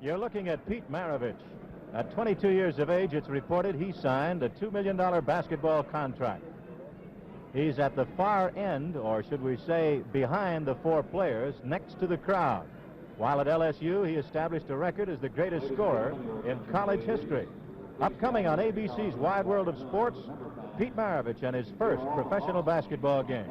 You're looking at Pete Maravich. At 22 years of age, it's reported he signed a $2 million basketball contract. He's at the far end, or should we say behind the four players, next to the crowd. While at LSU, he established a record as the greatest scorer in college history. Upcoming on ABC's Wide World of Sports, Pete Maravich and his first professional basketball game.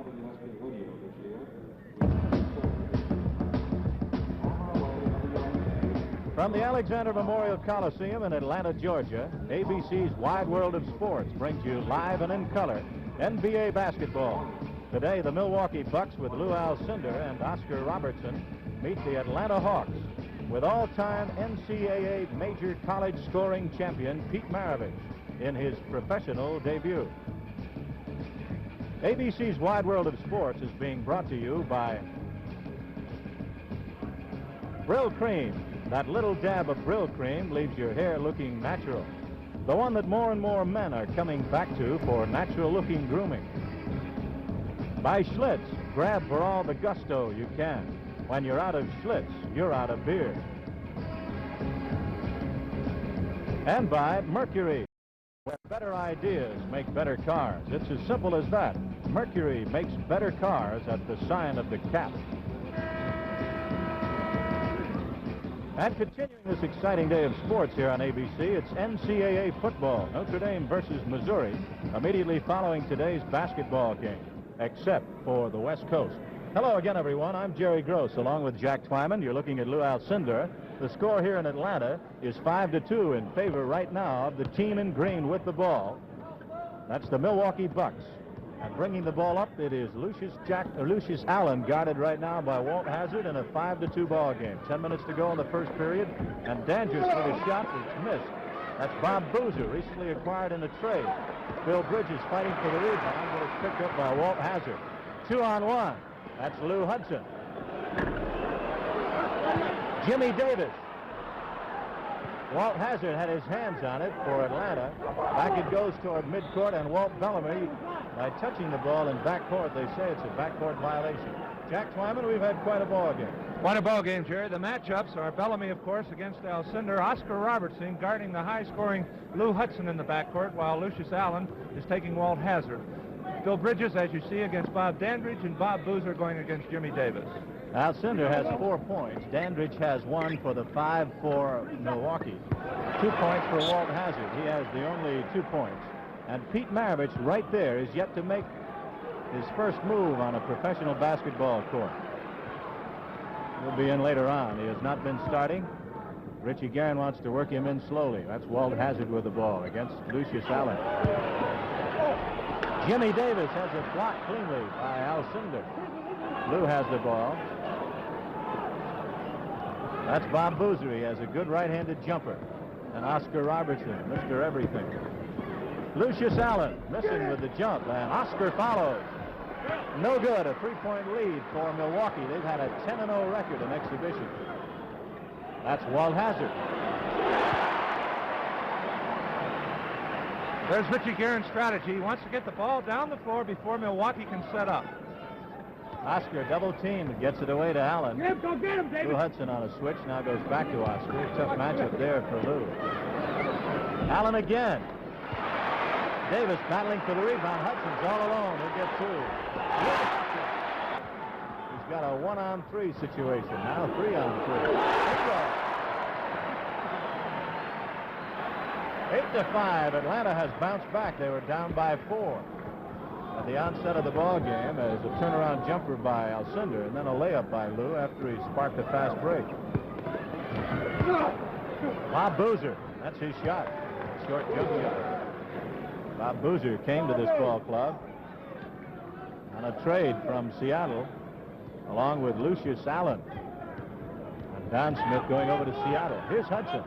From the Alexander Memorial Coliseum in Atlanta, Georgia, ABC's Wide World of Sports brings you live and in color NBA basketball. Today, the Milwaukee Bucks with Lou Alcindor and Oscar Robertson meet the Atlanta Hawks with all-time NCAA major college scoring champion Pete Maravich in his professional debut. ABC's Wide World of Sports is being brought to you by Brill Cream. That little dab of Brill Cream leaves your hair looking natural. The one that more and more men are coming back to for natural-looking grooming. By Schlitz, grab for all the gusto you can. When you're out of Schlitz, you're out of beer. And by Mercury, where better ideas make better cars. It's as simple as that. Mercury makes better cars at the sign of the cap. And continuing this exciting day of sports here on ABC, it's NCAA football, Notre Dame versus Missouri, immediately following today's basketball game, except for the West Coast. Hello again, everyone. I'm Jerry Gross, along with Jack Twyman. You're looking at Lou Alcindor. The score here in Atlanta is 5-2 in favor right now of the team in green with the ball. That's the Milwaukee Bucks. And bringing the ball up, it is Lucius Allen, guarded right now by Walt Hazzard in a 5-2 ball game. 10 minutes to go in the first period, and Dangerous with a shot that's missed. That's Bob Boozer, recently acquired in a trade. Bill Bridges fighting for the rebound, but it's picked up by Walt Hazzard. 2-on-1. That's Lou Hudson. Jimmy Davis. Walt Hazzard had his hands on it for Atlanta. Back it goes toward midcourt, and Walt Bellamy, by touching the ball in backcourt, they say it's a backcourt violation. Jack Twyman, we've had quite a ball game. Quite a ball game, Jerry. The matchups are Bellamy, of course, against Alcindor. Oscar Robertson guarding the high-scoring Lou Hudson in the backcourt, while Lucius Allen is taking Walt Hazzard. Bill Bridges, as you see, against Bob Dandridge, and Bob Boozer going against Jimmy Davis. Alcindor has 4 points. Dandridge has 1 for the 5 for Milwaukee. 2 points for Walt Hazzard. He has the only 2 points. And Pete Maravich right there is yet to make his first move on a professional basketball court. He'll be in later on. He has not been starting. Richie Guerin wants to work him in slowly. That's Walt Hazzard with the ball against Lucius Allen. Jimmy Davis has it blocked cleanly by Alcindor. Lou has the ball. That's Bob Boozer. He has a good right-handed jumper. And Oscar Robertson, Mr. Everything. Lucius Allen missing with the jump, and Oscar follows. No good. A 3-point lead for Milwaukee. They've had a 10-0 record in exhibition. That's Walt Hazzard. There's Richie Guerin's strategy. He wants to get the ball down the floor before Milwaukee can set up. Oscar double teamed, gets it away to Allen. Go get him, David. Lou Hudson on a switch, now goes back to Oscar. Tough matchup there for Lou. Allen again. Davis battling for the rebound. Hudson's all alone. He'll get 2. He's got a 1-on-3 situation. Now 3-on-3. 8-5. Atlanta has bounced back. They were down by 4 at the onset of the ball game as a turnaround jumper by Alcindor and then a layup by Lou after he sparked a fast break. Bob Boozer, that's his shot. Short jump shot. Bob Boozer came to this ball club on a trade from Seattle along with Lucius Allen. And Don Smith going over to Seattle. Here's Hudson.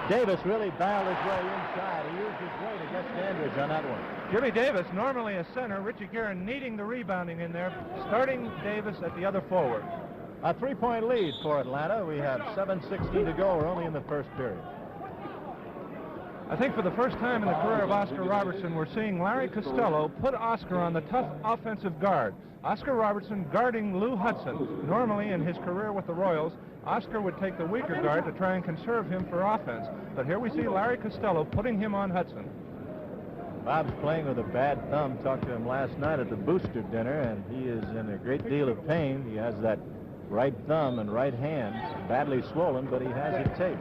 Davis really barreled his way inside. He used his weight against Dandridge on that one. Jimmy Davis, normally a center. Richie Guerin needing the rebounding in there, starting Davis at the other forward. A 3-point lead for Atlanta. We have 7:16 to go. We're only in the first period. I think for the first time in the career of Oscar Robertson, we're seeing Larry Costello put Oscar on the tough offensive guard. Oscar Robertson guarding Lou Hudson. Normally in his career with the Royals, Oscar would take the weaker guard to try and conserve him for offense. But here we see Larry Costello putting him on Hudson. Bob's playing with a bad thumb. Talked to him last night at the booster dinner, and he is in a great deal of pain. He has that right thumb and right hand badly swollen, but he has it taped.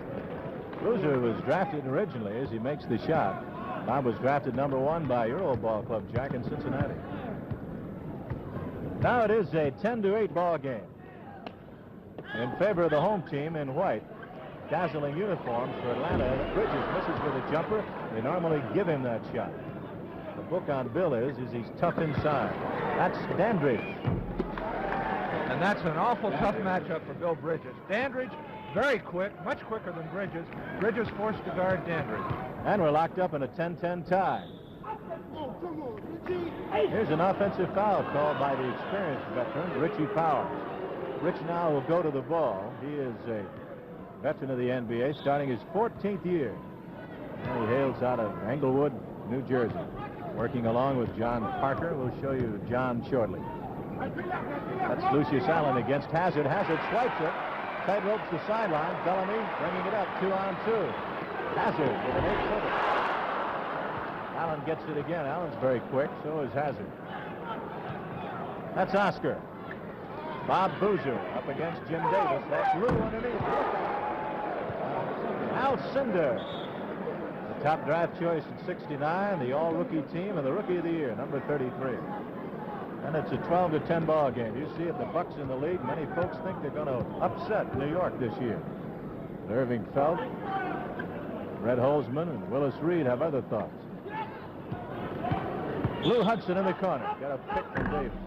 Boozer was drafted originally as he makes the shot. Bob was drafted #1 by your old ball club, Jack, in Cincinnati. Now it is a 10-8 ball game in favor of the home team in white. Dazzling uniforms for Atlanta. Bridges misses with a jumper. They normally give him that shot. The book on Bill is he's tough inside. That's Dandridge. And that's an awful tough matchup for Bill Bridges. Dandridge, very quick, much quicker than Bridges. Bridges forced to guard Dandridge. And we're locked up in a 10-10 tie. Here's an offensive foul called by the experienced veteran, Richie Powers. Rich now will go to the ball. He is a veteran of the NBA, starting his 14th year. And he hails out of Englewood, New Jersey. Working along with John Parker. We'll show you John shortly. That's Lucius Allen against Hazard. Hazard swipes it. Tight ropes the sideline. Bellamy bringing it up 2-on-2. Hazard with an 8-footer. Allen gets it again. Allen's very quick. So is Hazard. That's Oscar. Bob Boozer up against Jim Davis. That's Lou underneath. Al Cindar, the top draft choice in '69, the all-rookie team, and the Rookie of the Year, number 33. And it's a 12-10 ball game. You see it, the Bucks in the league. Many folks think they're going to upset New York this year. Irving Felt, Red Holzman, and Willis Reed have other thoughts. Lou Hudson in the corner. Got a pick from Davis.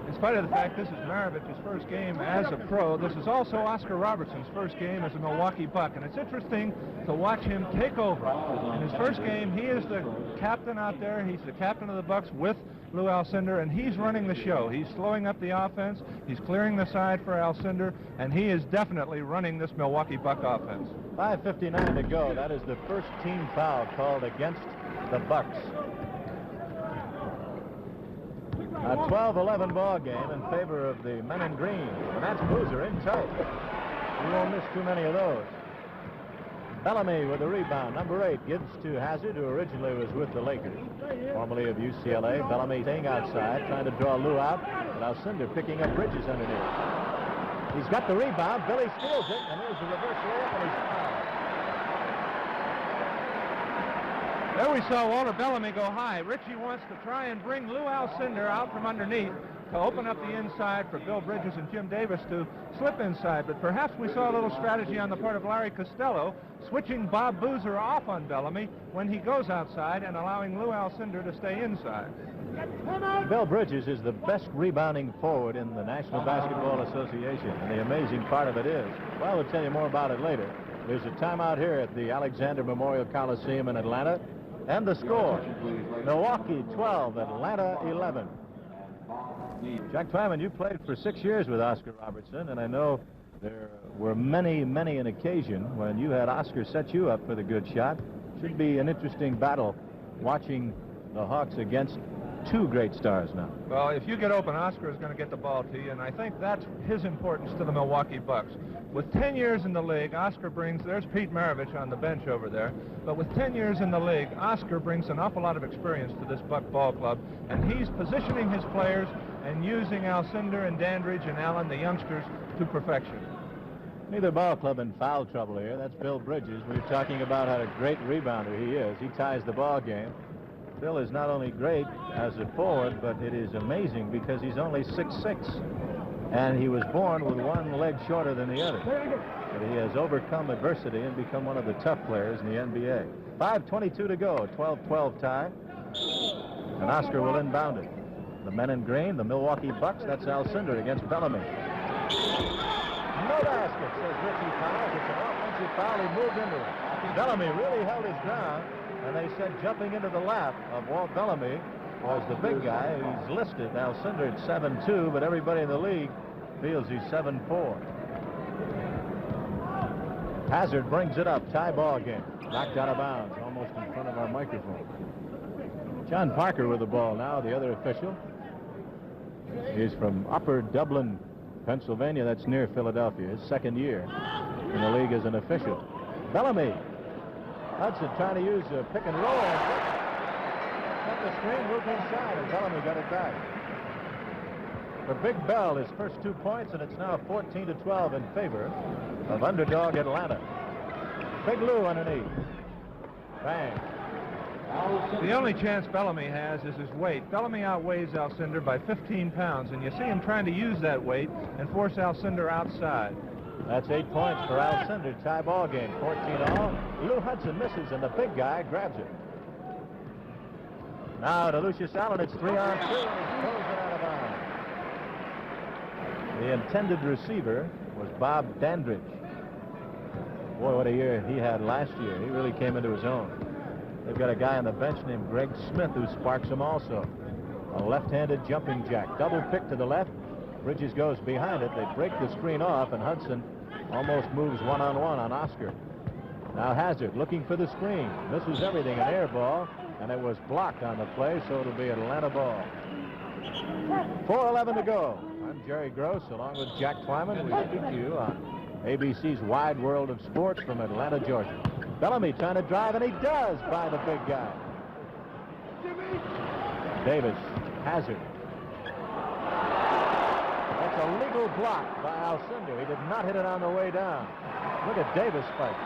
In spite of the fact this is Maravich's first game as a pro, this is also Oscar Robertson's first game as a Milwaukee Buck, and it's interesting to watch him take over. In his first game, he is the captain out there. He's the captain of the Bucks with Lou Alcindor, and he's running the show. He's slowing up the offense. He's clearing the side for Alcindor, and he is definitely running this Milwaukee Buck offense. 5:59 to go. That is the first team foul called against the Bucks. A 12-11 ball game in favor of the men in green. And that's Boozer in tight. You won't miss too many of those. Bellamy with the rebound. Number 8 gives to Hazard, who originally was with the Lakers, formerly of UCLA. Bellamy staying outside, trying to draw Lou out. But Alcindor picking up Bridges underneath. He's got the rebound. Billy steals it, and there's the reverse layup, and he's fouled. There we saw Walter Bellamy go high. Richie wants to try and bring Lou Alcindor out from underneath to open up the inside for Bill Bridges and Jim Davis to slip inside. But perhaps we saw a little strategy on the part of Larry Costello, switching Bob Boozer off on Bellamy when he goes outside and allowing Lou Alcindor to stay inside. Bill Bridges is the best rebounding forward in the National Basketball Association. And the amazing part of it is, well, we'll tell you more about it later. There's a timeout here at the Alexander Memorial Coliseum in Atlanta. And the score, Milwaukee 12, Atlanta 11. Jack Twyman, you played for 6 years with Oscar Robertson, and I know there were many an occasion when you had Oscar set you up for the good shot. Should be an interesting battle watching the Hawks against two great stars now. Well, if you get open, Oscar is going to get the ball to you, and I think that's his importance to the Milwaukee Bucks. With 10 years in the league, Oscar brings, there's Pete Maravich on the bench over there, but with 10 years in the league, Oscar brings an awful lot of experience to this Buck ball club, and he's positioning his players and using Alcindor and Dandridge and Allen, the youngsters, to perfection. Neither ball club in foul trouble here. That's Bill Bridges. We were talking about how a great rebounder he is. He ties the ball game. Bill is not only great as a forward, but it is amazing because he's only 6'6", and he was born with one leg shorter than the other. But he has overcome adversity and become one of the tough players in the NBA. 5:22 to go, 12-12 tie, and Oscar will inbound it. The men in green, the Milwaukee Bucks, that's Alcindor against Bellamy. No basket, says Richie Powers. It's an offensive foul. He moved into it. Bellamy really held his ground. And they said jumping into the lap of Walt Bellamy was the big guy. He's listed Alcindor at 7'2", but everybody in the league feels he's 7'4". Hazard brings it up. Tie ball game. Knocked out of bounds, almost in front of our microphone. John Parker with the ball now, the other official. He's from Upper Dublin, Pennsylvania. That's near Philadelphia. His second year in the league as an official. Bellamy. Hudson trying to use a pick and roll. Cut the screen, moved inside, and Bellamy got it back. For Big Bell, his first 2 points, and it's now 14-12 in favor of underdog Atlanta. Big Lou underneath. Bang. The only chance Bellamy has is his weight. Bellamy outweighs Alcindor by 15 pounds, and you see him trying to use that weight and force Alcindor outside. That's 8 points for Alcindor. Tie ball game, 14-all. Lou Hudson misses, and the big guy grabs it. Now to Lucius Allen, it's 3-on-2, and he throws it out of bounds. The intended receiver was Bob Dandridge. Boy, what a year he had last year. He really came into his own. They've got a guy on the bench named Greg Smith who sparks him also. A left-handed jumping jack. Double pick to the left. Bridges goes behind it. They break the screen off, and Hudson almost moves one-on-one on Oscar. Now Hazard looking for the screen. Misses everything, an air ball, and it was blocked on the play, so it'll be Atlanta ball. 4:11 to go. I'm Jerry Gross, along with Jack Twyman. We speak to you on ABC's Wide World of Sports from Atlanta, Georgia. Bellamy trying to drive, and he does by the big guy. Davis, Hazard. That's a legal block by Alcindor. He did not hit it on the way down. Look at Davis fight.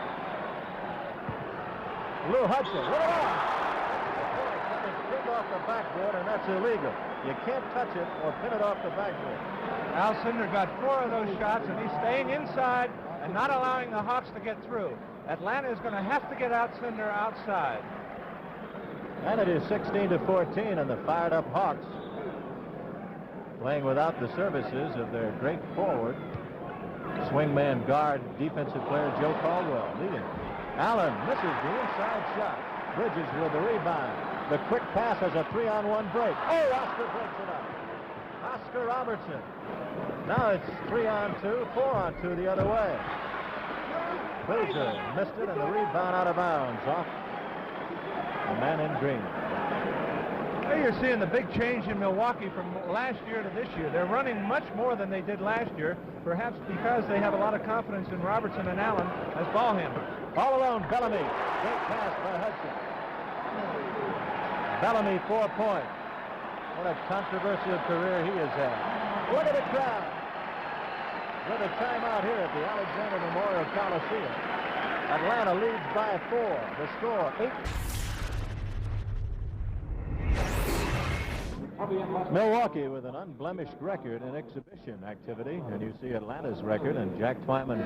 Lou Hudson, what about? Pinned off the backboard, and that's illegal. You can't touch it or pin it off the backboard. Alcindor got 4 of those shots, and he's staying inside and not allowing the Hawks to get through. Atlanta is going to have to get Alcindor outside. And it is 16-14, and the fired-up Hawks playing without the services of their great forward, swingman guard, defensive player Joe Caldwell leading. Allen misses the inside shot. Bridges with the rebound. The quick pass has a 3-on-1 break. Oh, Oscar breaks it up. Oscar Robertson. Now it's 3-on-2, 4-on-2 the other way. Boozer missed it, and the rebound out of bounds off the man in green. Here you're seeing the big change in Milwaukee from last year to this year. They're running much more than they did last year, perhaps because they have a lot of confidence in Robertson and Allen as ball handlers. All alone, Bellamy. Great pass by Hudson. Bellamy, 4 points. What a controversial career he has had. Look at the crowd. With a timeout here at the Alexander Memorial Coliseum. Atlanta leads by 4. The score, 8. Milwaukee with an unblemished record in exhibition activity. And you see Atlanta's record, and Jack Twyman.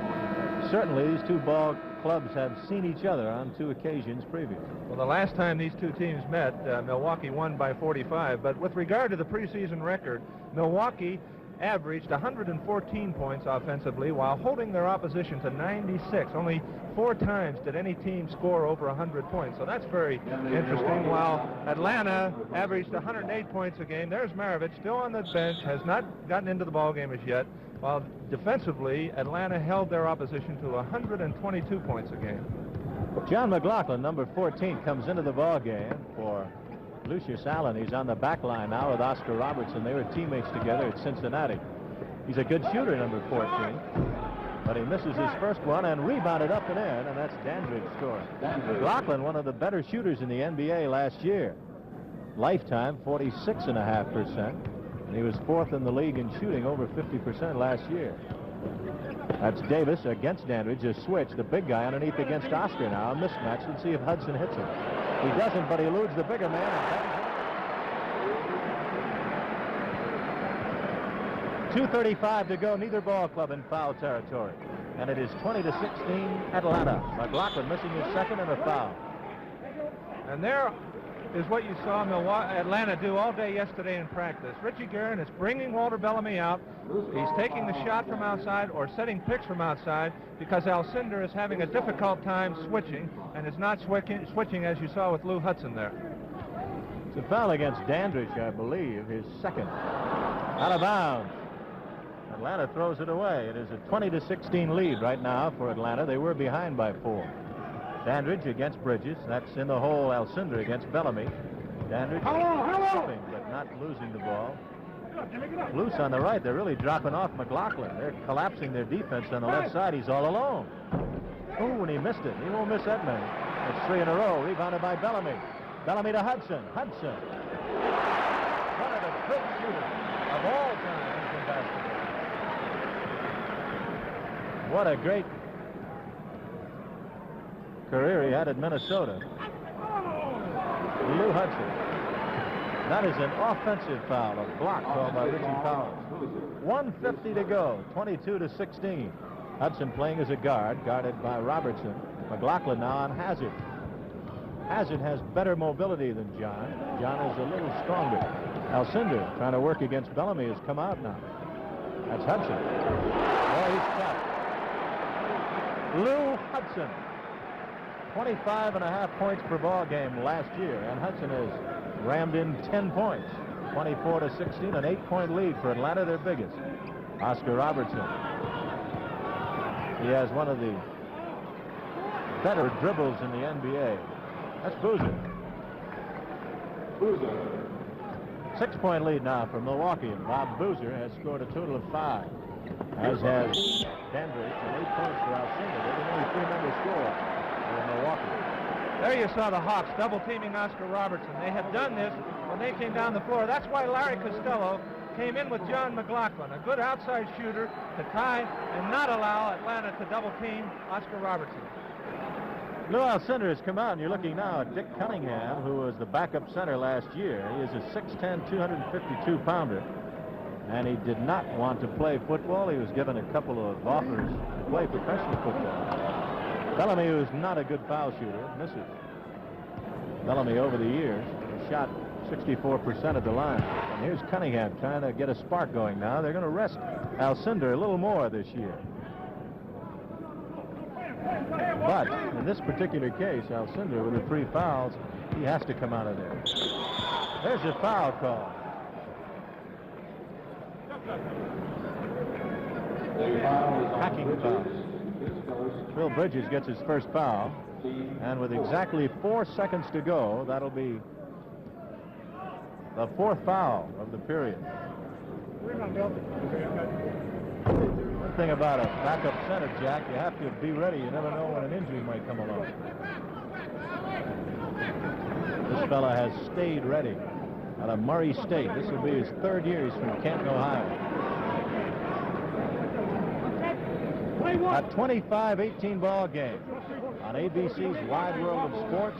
Certainly these two ball clubs have seen each other on 2 occasions previous. Well, the last time these two teams met, Milwaukee won by 45. But with regard to the preseason record, Milwaukee averaged 114 points offensively while holding their opposition to 96. Only 4 times did any team score over 100 points. So that's very interesting. While Atlanta averaged 108 points a game, there's Maravich still on the bench, has not gotten into the ball game as yet. While defensively, Atlanta held their opposition to 122 points a game. John McLaughlin, number 14, comes into the ball game for Lucius Allen. He's on the back line now with Oscar Robertson. They were teammates together at Cincinnati. He's a good shooter, number 14. But he misses his first one and rebounded up and in, and that's Dandridge scoring. McLaughlin, one of the better shooters in the NBA last year. Lifetime, 46.5%. And he was 4th in the league in shooting, over 50% last year. That's Davis against Dandridge. A switch. The big guy underneath against Oscar now. A mismatch. Let's see if Hudson hits him. He doesn't, but he eludes the bigger man. 2:35 to go. Neither ball club in foul territory. And it is 20-16 Atlanta. McLaughlin missing his second and a foul. And there is what you saw Atlanta do all day yesterday in practice. Richie Guerin is bringing Walter Bellamy out. He's taking the shot from outside or setting picks from outside because Alcindor is having a difficult time switching and is not switching as you saw with Lou Hudson there. It's a foul against Dandridge, I believe, his second. Out of bounds. Atlanta throws it away. It is a 20-16 lead right now for Atlanta. They were behind by 4. Dandridge against Bridges. That's in the hole. Alcindor against Bellamy. Dandridge slipping, but not losing the ball. Loose on the right. They're really dropping off McLaughlin. They're collapsing their defense on the left side. He's all alone. Oh, and he missed it. He won't miss that many. It's 3 in a row. Rebounded by Bellamy. Bellamy to Hudson. Hudson. One of the great shooters of all time in basketball. What a great career he had at Minnesota. Lou Hudson. That is an offensive foul, a block called by Richie Powers. 1:50 to go, 22-16. Hudson playing as a guard, guarded by Robertson. McLaughlin now on Hazard. Hazard has better mobility than John. John is a little stronger. Alcindor, trying to work against Bellamy, has come out now. That's Hudson. Oh, he's stopped. Lou Hudson. 25.5 points per ball game last year, and Hudson has rammed in 10 points. 24-16, an 8-point lead for Atlanta, their biggest. Oscar Robertson. He has one of the better dribbles in the NBA. That's Boozer. 6-point lead now for Milwaukee, and Bob Boozer has scored a total of 5, as has Dandridge, and 8 points for Alcindor. They're the only 3-member scorer for Milwaukee. There you saw the Hawks double-teaming Oscar Robertson. They had done this when they came down the floor. That's why Larry Costello came in with John McLaughlin, a good outside shooter to tie and not allow Atlanta to double-team Oscar Robertson. Lou Alcindor has come out, and you're looking now at Dick Cunningham, who was the backup center last year. He is a 6'10", 252-pounder, and he did not want to play football. He was given a couple of offers to play professional football. Bellamy, who's not a good foul shooter, misses. Bellamy, over the years, shot 64% at the line. And here's Cunningham trying to get a spark going now. They're going to rest Alcindor a little more this year. But in this particular case, Alcindor, with the 3 fouls, he has to come out of there. There's a foul call. Hacking foul. Phil Bridges gets his first foul, and with exactly 4 seconds to go, that'll be the 4th foul of the period. One thing about a backup center, Jack, you have to be ready. You never know when an injury might come along. This fella has stayed ready out of Murray State. This will be his 3rd year. He's from Canton, Ohio. A 25-18 ball game on ABC's Wide World of Sports.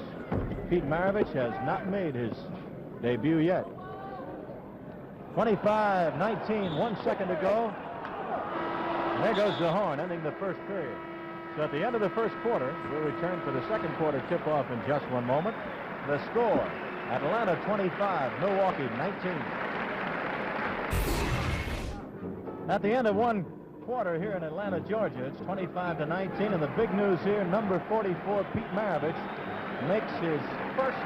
Pete Maravich has not made his debut yet. 25-19, 1 second to go. And there goes the horn, ending the first period. So at the end of the first quarter, we'll return for the second quarter tip-off in just one moment. The score, Atlanta 25, Milwaukee 19. At the end of one quarter here in Atlanta, Georgia, it's 25-19, and the big news here, number 44, Pete Maravich, makes his first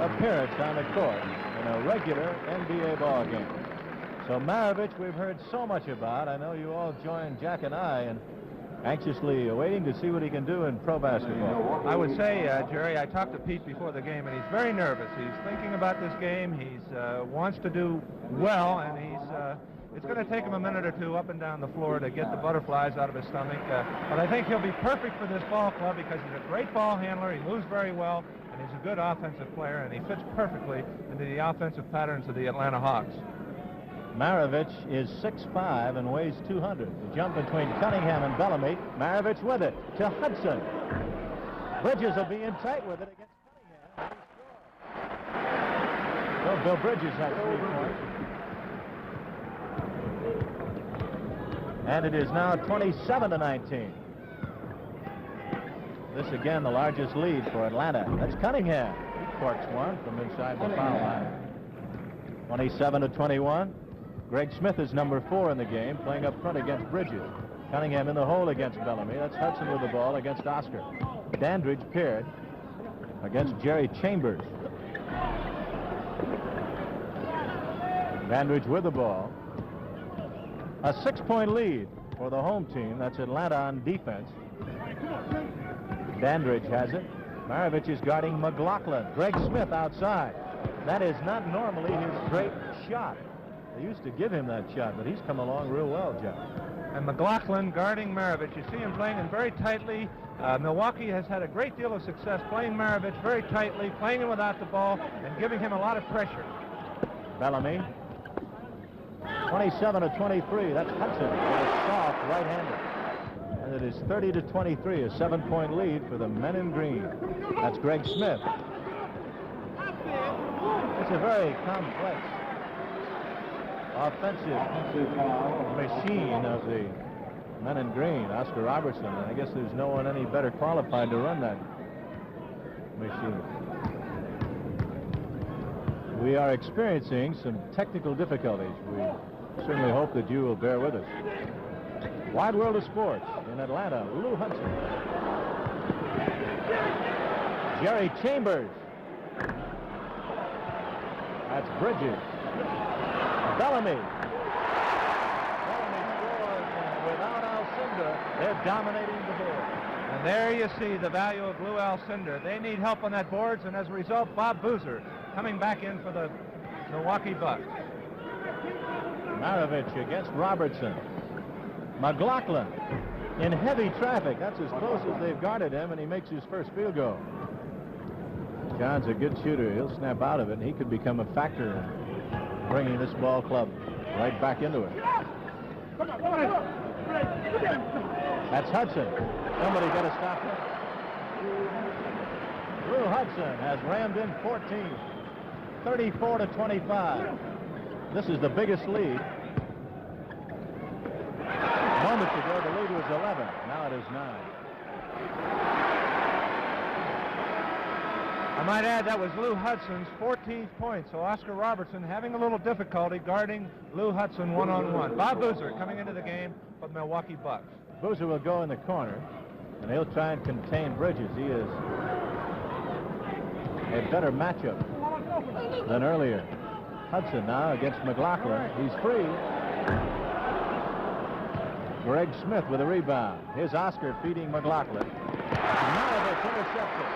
appearance on the court in a regular NBA ball game. So Maravich, we've heard so much about. I know you all joined Jack and I in anxiously awaiting to see what he can do in pro basketball. I would say, Jerry, I talked to Pete before the game, and he's very nervous. He's thinking about this game. He wants to do well, and it's going to take him a minute or two up and down the floor to get the butterflies out of his stomach. But I think he'll be perfect for this ball club because he's a great ball handler. He moves very well, and he's a good offensive player, and he fits perfectly into the offensive patterns of the Atlanta Hawks. Maravich is 6'5" and weighs 200. The jump between Cunningham and Bellamy. Maravich with it to Hudson. Bridges will be in tight with it against Cunningham. So Bill Bridges has 3 points. And it is now 27-19. This again the largest lead for Atlanta. That's Cunningham. He corks one from inside the foul line. 27-21. Greg Smith is number 4 in the game, playing up front against Bridges. Cunningham in the hole against Bellamy. That's Hudson with the ball against Oscar. Dandridge paired against Jerry Chambers. Dandridge with the ball. A 6-point lead for the home team. That's Atlanta on defense. Dandridge has it. Maravich is guarding McLaughlin. Greg Smith outside. That is not normally his great shot. They used to give him that shot, but he's come along real well, John. And McLaughlin guarding Maravich. You see him playing in very tightly. Milwaukee has had a great deal of success playing Maravich very tightly, playing him without the ball, and giving him a lot of pressure. Bellamy. 27-23. That's Hudson with a soft right-hander. And it is 30-23, a 7-point lead for the men in green. That's Greg Smith. It's a very complex offensive machine of the men in green, Oscar Robertson. And I guess there's no one any better qualified to run that machine. We are experiencing some technical difficulties. We certainly hope that you will bear with us. Wide World of Sports in Atlanta, Lou Hudson. Jerry Chambers. That's Bridges. Bellamy. Bellamy scores, and without Alcindor, they're dominating the board. And there you see the value of Lou Alcindor. They need help on that boards, and as a result, Bob Boozer coming back in for the Milwaukee Bucks. Maravich against Robertson. McLaughlin in heavy traffic. That's as close as they've guarded him, and he makes his first field goal. John's a good shooter. He'll snap out of it, and he could become a factor in bringing this ball club right back into it. That's Hudson. Somebody got to stop him. Lou Hudson has rammed in 14. 34-25. This is the biggest lead. Moments ago, the lead was 11. Now it is 9. I might add that was Lou Hudson's 14th point, so Oscar Robertson having a little difficulty guarding Lou Hudson one-on-one. Bob Boozer coming into the game for the Milwaukee Bucks. Boozer will go in the corner, and he'll try and contain Bridges. He is a better matchup than earlier. Hudson now against McLaughlin. He's free. Greg Smith with a rebound. Here's Oscar feeding McLaughlin. Maravich intercepted.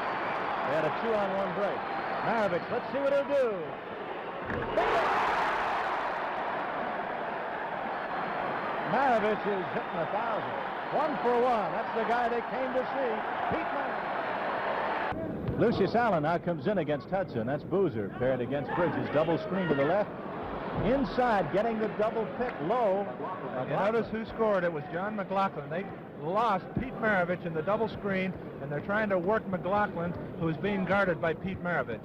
They had a 2-on-1 break. Maravich, let's see what he'll do. Maravich is hitting 1,000. 1 for 1. That's the guy they came to see. Pete Maravich. Lucius Allen now comes in against Hudson. That's Boozer paired against Bridges. Double screen to the left. Inside, getting the double pick low. You notice who scored. It was John McLaughlin. They lost Pete Maravich in the double screen, and they're trying to work McLaughlin, who is being guarded by Pete Maravich.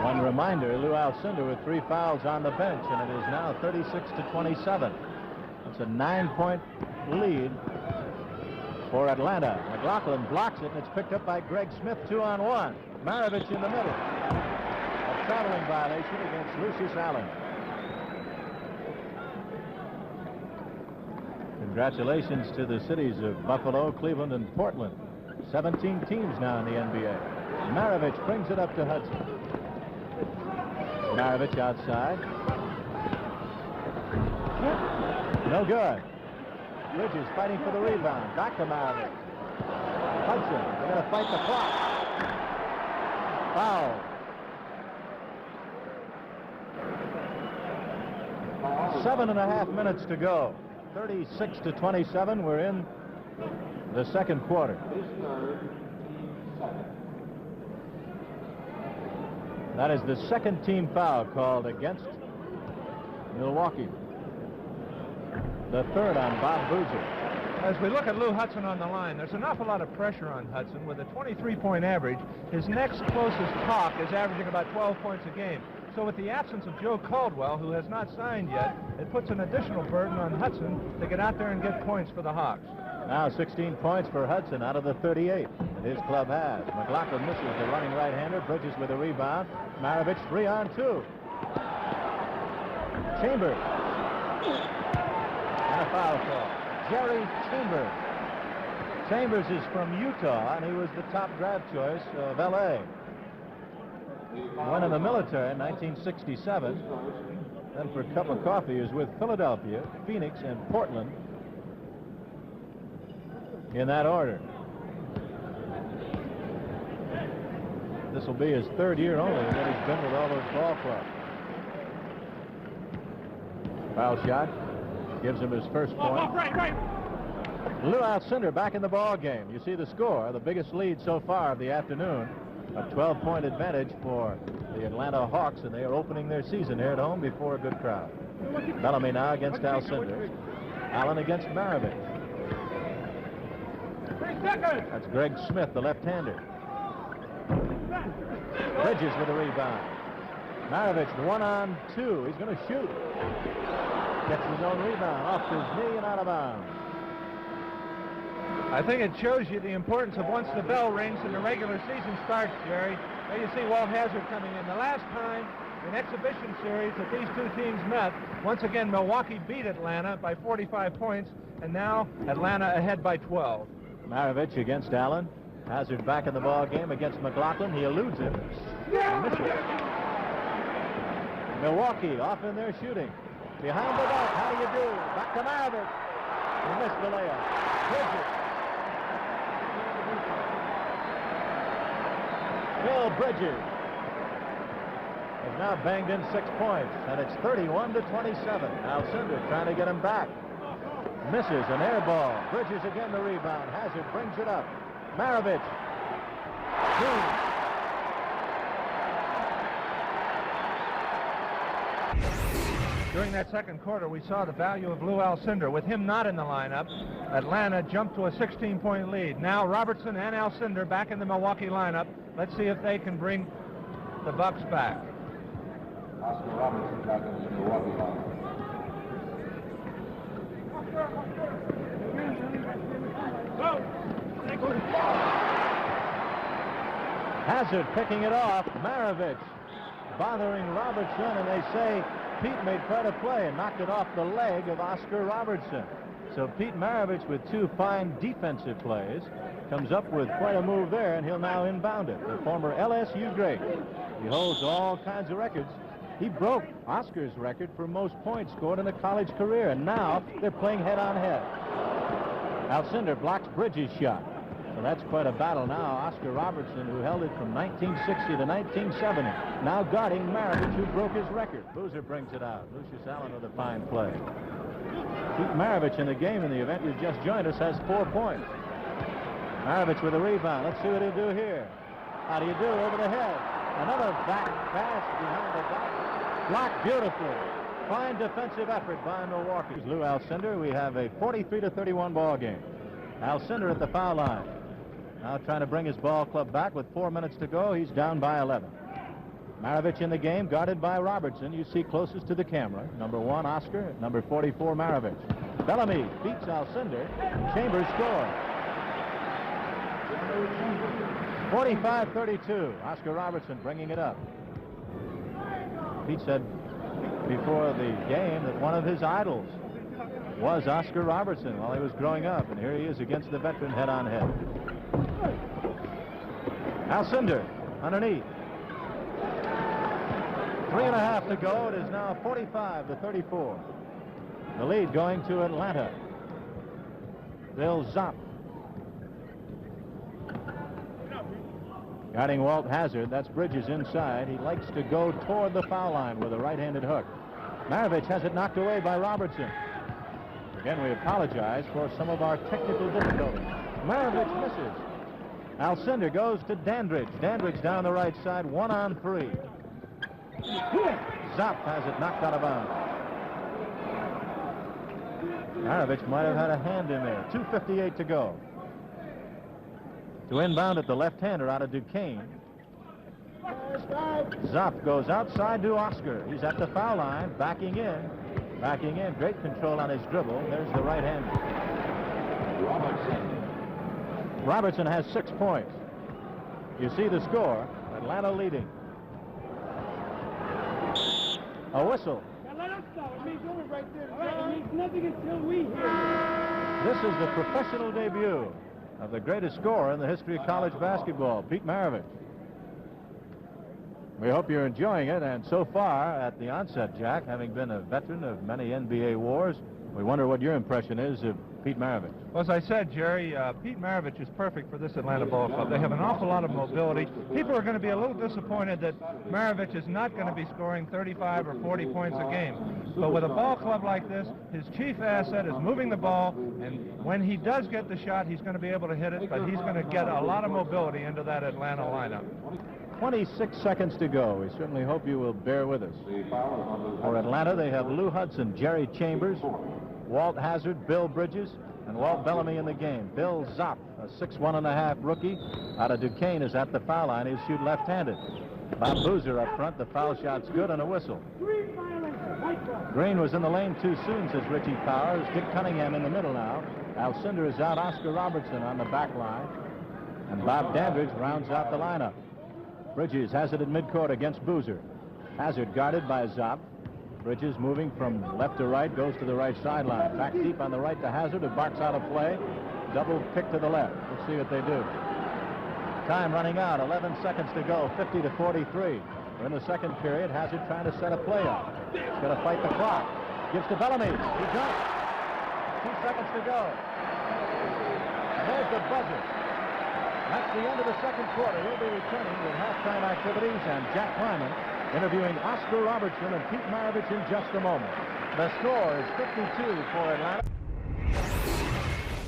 One reminder, Lou Alcindor with 3 fouls on the bench, and it is now 36-27. It's a 9-point lead for Atlanta. McLaughlin blocks it, and it's picked up by Greg Smith, 2-on-1. Maravich in the middle. A traveling violation against Lucius Allen. Congratulations to the cities of Buffalo, Cleveland, and Portland. 17 teams now in the NBA. Maravich brings it up to Hudson. Maravich outside. No good. Bridges fighting for the rebound. Back to Maravich. Hudson, they're going to fight the clock. Foul. 7.5 minutes to go. 36-27. We're in the second quarter. That is the second team foul called against Milwaukee. The third on Bob Boozer. As we look at Lou Hudson on the line, there's an awful lot of pressure on Hudson. With a 23-point average, his next closest Hawk is averaging about 12 points a game. So with the absence of Joe Caldwell, who has not signed yet, it puts an additional burden on Hudson to get out there and get points for the Hawks. Now 16 points for Hudson out of the 38 that his club has. McLaughlin misses the running right-hander. Bridges with a rebound. Maravich 3-on-2. Chambers. And a foul call. Jerry Chambers. Chambers is from Utah, and he was the top draft choice of L.A. Went in the military in 1967. Then for a cup of coffee is with Philadelphia, Phoenix, and Portland in that order. This will be his third year only that he's been with all those ball clubs. Foul shot gives him his first point. Lou Alcindor back in the ball game. You see the score, the biggest lead so far of the afternoon. A 12-point advantage for the Atlanta Hawks, and they are opening their season here at home before a good crowd. Bellamy now against Alcindor. Allen against Maravich. That's Greg Smith, the left-hander. Bridges with a rebound. Maravich, 1-on-2. He's going to shoot. Gets his own rebound off his knee and out of bounds. I think it shows you the importance of once the bell rings and the regular season starts, Jerry. There you see Walt Hazzard coming in. The last time in exhibition series that these two teams met, once again Milwaukee beat Atlanta by 45 points, and now Atlanta ahead by 12. Maravich against Allen. Hazzard back in the ball game against McLaughlin. He eludes him. And misses. Milwaukee off in their shooting. Behind the back, how do you do? Back to Maravich. He missed the layup. Bridges. Bill Bridges has now banged in 6 points, and it's 31-27. Alcindor trying to get him back. Misses an air ball. Bridges again the rebound. Hazzard brings it up. Maravich. During that second quarter, we saw the value of Lou Alcindor. With him not in the lineup, Atlanta jumped to a 16-point lead. Now Robertson and Alcindor back in the Milwaukee lineup. Let's see if they can bring the Bucks back. Oscar Robertson back in the Milwaukee lineup. Hazzard picking it off. Maravich bothering Robertson, and they say Pete made quite a play and knocked it off the leg of Oscar Robertson. So Pete Maravich, with two fine defensive plays, comes up with quite a move there, and he'll now inbound it. The former LSU great. He holds all kinds of records. He broke Oscar's record for most points scored in a college career, and now they're playing head-on-head. Alcindor blocks Bridges' shot. So that's quite a battle now. Oscar Robertson, who held it from 1960 to 1970, now guarding Maravich, who broke his record. Boozer brings it out. Lucius Allen with a fine play. Pete Maravich in the game in the event you've just joined us has 4 points. Maravich with a rebound. Let's see what he'll do here. How do you do? Over the head. Another back pass behind the back. Blocked beautifully. Fine defensive effort by Milwaukee. Lou Alcindor. We have a 43-31 ball game. Alcindor at the foul line. Now trying to bring his ball club back with 4 minutes to go. He's down by 11. Maravich in the game, guarded by Robertson. You see closest to the camera. Number 1, Oscar. Number 44, Maravich. Bellamy beats Alcindor. Chambers scores. 45-32. Oscar Robertson bringing it up. Pete said before the game that one of his idols was Oscar Robertson while he was growing up, and here he is against the veteran head-on-head. Alcindor underneath. 3.5 to go. It is now 45-34. The lead going to Atlanta. Bill Zopp guarding Walt Hazzard. That's Bridges inside. He likes to go toward the foul line with a right-handed hook. Maravich has it knocked away by Robertson. Again, we apologize for some of our technical difficulties. Maravich misses. Alcindor goes to Dandridge. Dandridge down the right side, 1-on-3. Zopp has it knocked out of bounds. Maravich might have had a hand in there. 2:58 to go. To inbound at the left-hander out of Duquesne. Zopp goes outside to Oscar. He's at the foul line, backing in. Backing in. Great control on his dribble. There's the right-hander. Robertson has 6 points. You see the score. Atlanta leading. A whistle. Let us stop. It means over right there. It means nothing until we hear. This is the professional debut of the greatest scorer in the history of college basketball, Pete Maravich. We hope you're enjoying it, and so far at the onset, Jack, having been a veteran of many NBA wars, we wonder what your impression is of Pete Maravich. Well, as I said, Jerry, Pete Maravich is perfect for this Atlanta ball club. They have an awful lot of mobility. People are going to be a little disappointed that Maravich is not going to be scoring 35 or 40 points a game. But with a ball club like this, his chief asset is moving the ball, and when he does get the shot, he's going to be able to hit it, but he's going to get a lot of mobility into that Atlanta lineup. 26 seconds to go. We certainly hope you will bear with us. For Atlanta, they have Lou Hudson, Jerry Chambers, Walt Hazard, Bill Bridges, and Walt Bellamy in the game. Bill Zopp, a 6'1.5" rookie out of Duquesne, is at the foul line. He'll shoot left-handed. Bob Boozer up front. The foul shot's good and a whistle. Green was in the lane too soon, says Richie Powers. Dick Cunningham in the middle now. Alcindor is out. Oscar Robertson on the back line. And Bob Dandridge rounds out the lineup. Bridges has it at midcourt against Boozer. Hazard guarded by Zopp. Bridges moving from left to right, goes to the right sideline. Back deep on the right to Hazard, who barks out a play. Double pick to the left. We'll see what they do. Time running out, 11 seconds to go, 50 to 43. We're in the second period. Hazard trying to set a play up. He's going to fight the clock. Gives to Bellamy. He jumps. 2 seconds to go. There's the buzzer. That's the end of the second quarter. We'll be returning with halftime activities and Jack Kleiman interviewing Oscar Robertson and Pete Maravich in just a moment. The score is 52 for Atlanta.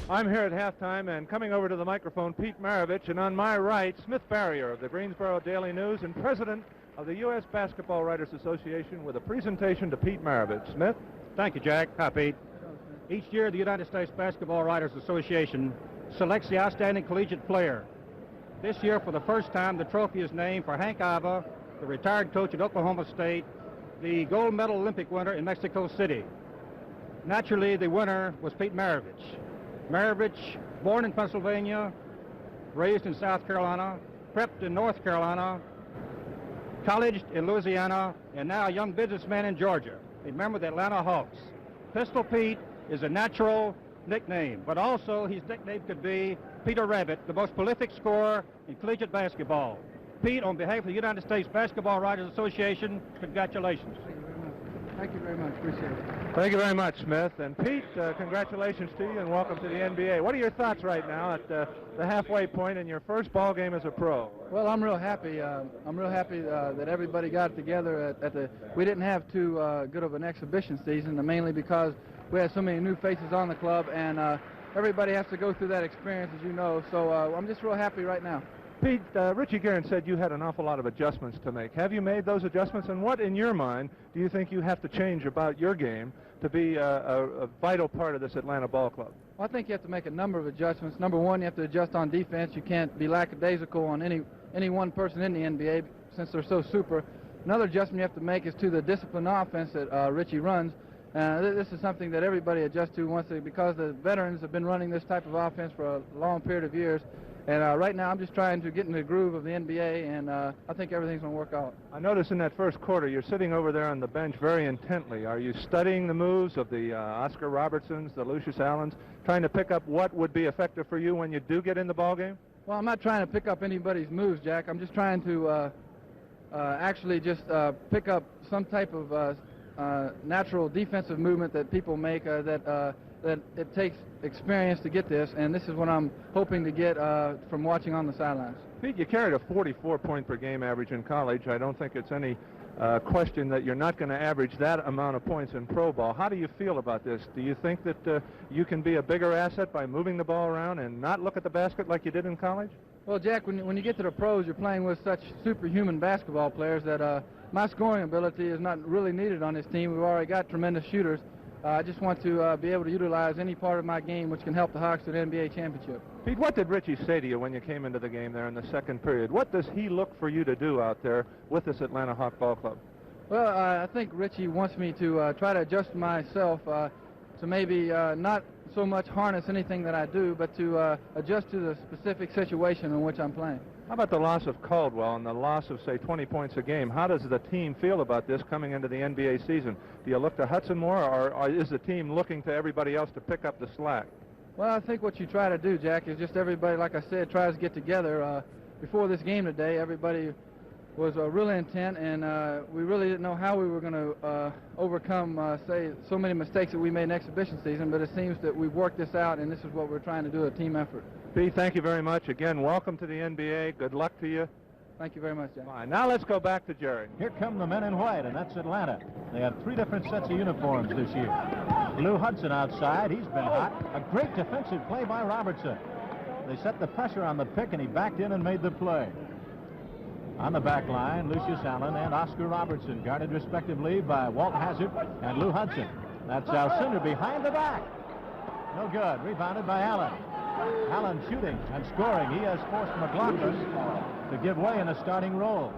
I'm here at halftime, and coming over to the microphone, Pete Maravich, and on my right, Smith Barrier of the Greensboro Daily News and president of the U.S. Basketball Writers Association, with a presentation to Pete Maravich. Smith? Thank you, Jack. Hi, Pete. Each year, the United States Basketball Writers Association selects the outstanding collegiate player. This year, for the first time, the trophy is named for Hank Iva, the retired coach at Oklahoma State, the gold medal Olympic winner in Mexico City. Naturally, the winner was Pete Maravich. Maravich, born in Pennsylvania, raised in South Carolina, prepped in North Carolina, colleged in Louisiana, and now a young businessman in Georgia, a member of the Atlanta Hawks. Pistol Pete is a natural nickname, but also his nickname could be Peter Rabbit, the most prolific scorer in collegiate basketball. Pete, on behalf of the United States Basketball Writers Association, congratulations. Thank you very much. Appreciate it. Thank you very much, Smith. And Pete, congratulations to you and welcome to the NBA. What are your thoughts right now at the halfway point in your first ball game as a pro? Well, I'm real happy. I'm real happy that everybody got together at the. We didn't have too good of an exhibition season, mainly because we had so many new faces on the club, and everybody has to go through that experience, as you know. So I'm just real happy right now. Pete, Richie Guerin said you had an awful lot of adjustments to make. Have you made those adjustments? And what, in your mind, do you think you have to change about your game to be a vital part of this Atlanta ball club? Well, I think you have to make a number of adjustments. Number one, you have to adjust on defense. You can't be lackadaisical on any one person in the NBA since they're so super. Another adjustment you have to make is to the disciplined offense that Richie runs. This is something that everybody adjusts to because the veterans have been running this type of offense for a long period of years. And right now, I'm just trying to get in the groove of the NBA, and I think everything's going to work out. I noticed in that first quarter, you're sitting over there on the bench very intently. Are you studying the moves of the Oscar Robertsons, the Lucius Allens, trying to pick up what would be effective for you when you do get in the ballgame? Well, I'm not trying to pick up anybody's moves, Jack. I'm just trying to actually just pick up some type of natural defensive movement that people make that it takes experience to get this, and this is what I'm hoping to get from watching on the sidelines. Pete, you carried a 44-point per game average in college. I don't think it's any question that you're not going to average that amount of points in pro ball. How do you feel about this? Do you think that you can be a bigger asset by moving the ball around and not look at the basket like you did in college? Well, Jack, when you get to the pros, you're playing with such superhuman basketball players that my scoring ability is not really needed on this team. We've already got tremendous shooters. I just want to be able to utilize any part of my game which can help the Hawks to the NBA championship. Pete, what did Richie say to you when you came into the game there in the second period? What does he look for you to do out there with this Atlanta Hawk ball club? Well, I think Richie wants me to try to adjust myself to maybe not so much harness anything that I do, but to adjust to the specific situation in which I'm playing. How about the loss of Caldwell and the loss of, say, 20 points a game? How does the team feel about this coming into the NBA season? Do you look to Hudson more, or is the team looking to everybody else to pick up the slack? Well, I think what you try to do, Jack, is just everybody, like I said, tries to get together. Before this game today, everybody was really intent, and we really didn't know how we were going to overcome, say, so many mistakes that we made in exhibition season, but it seems that we've worked this out, and this is what we're trying to do, a team effort. Pete, thank you very much. Again, welcome to the NBA. Good luck to you. Thank you very much, Jack. Fine. Now let's go back to Jerry. Here come the men in white, and that's Atlanta. They have 3 different sets of uniforms this year. Lou Hudson outside. He's been hot. A great defensive play by Robertson. They set the pressure on the pick, and he backed in and made the play. On the back line, Lucius Allen and Oscar Robertson, guarded respectively by Walt Hazzard and Lou Hudson. That's Alcindor behind the back. No good. Rebounded by Allen. Allen shooting and scoring. He has forced McLaughlin to give way in a starting role.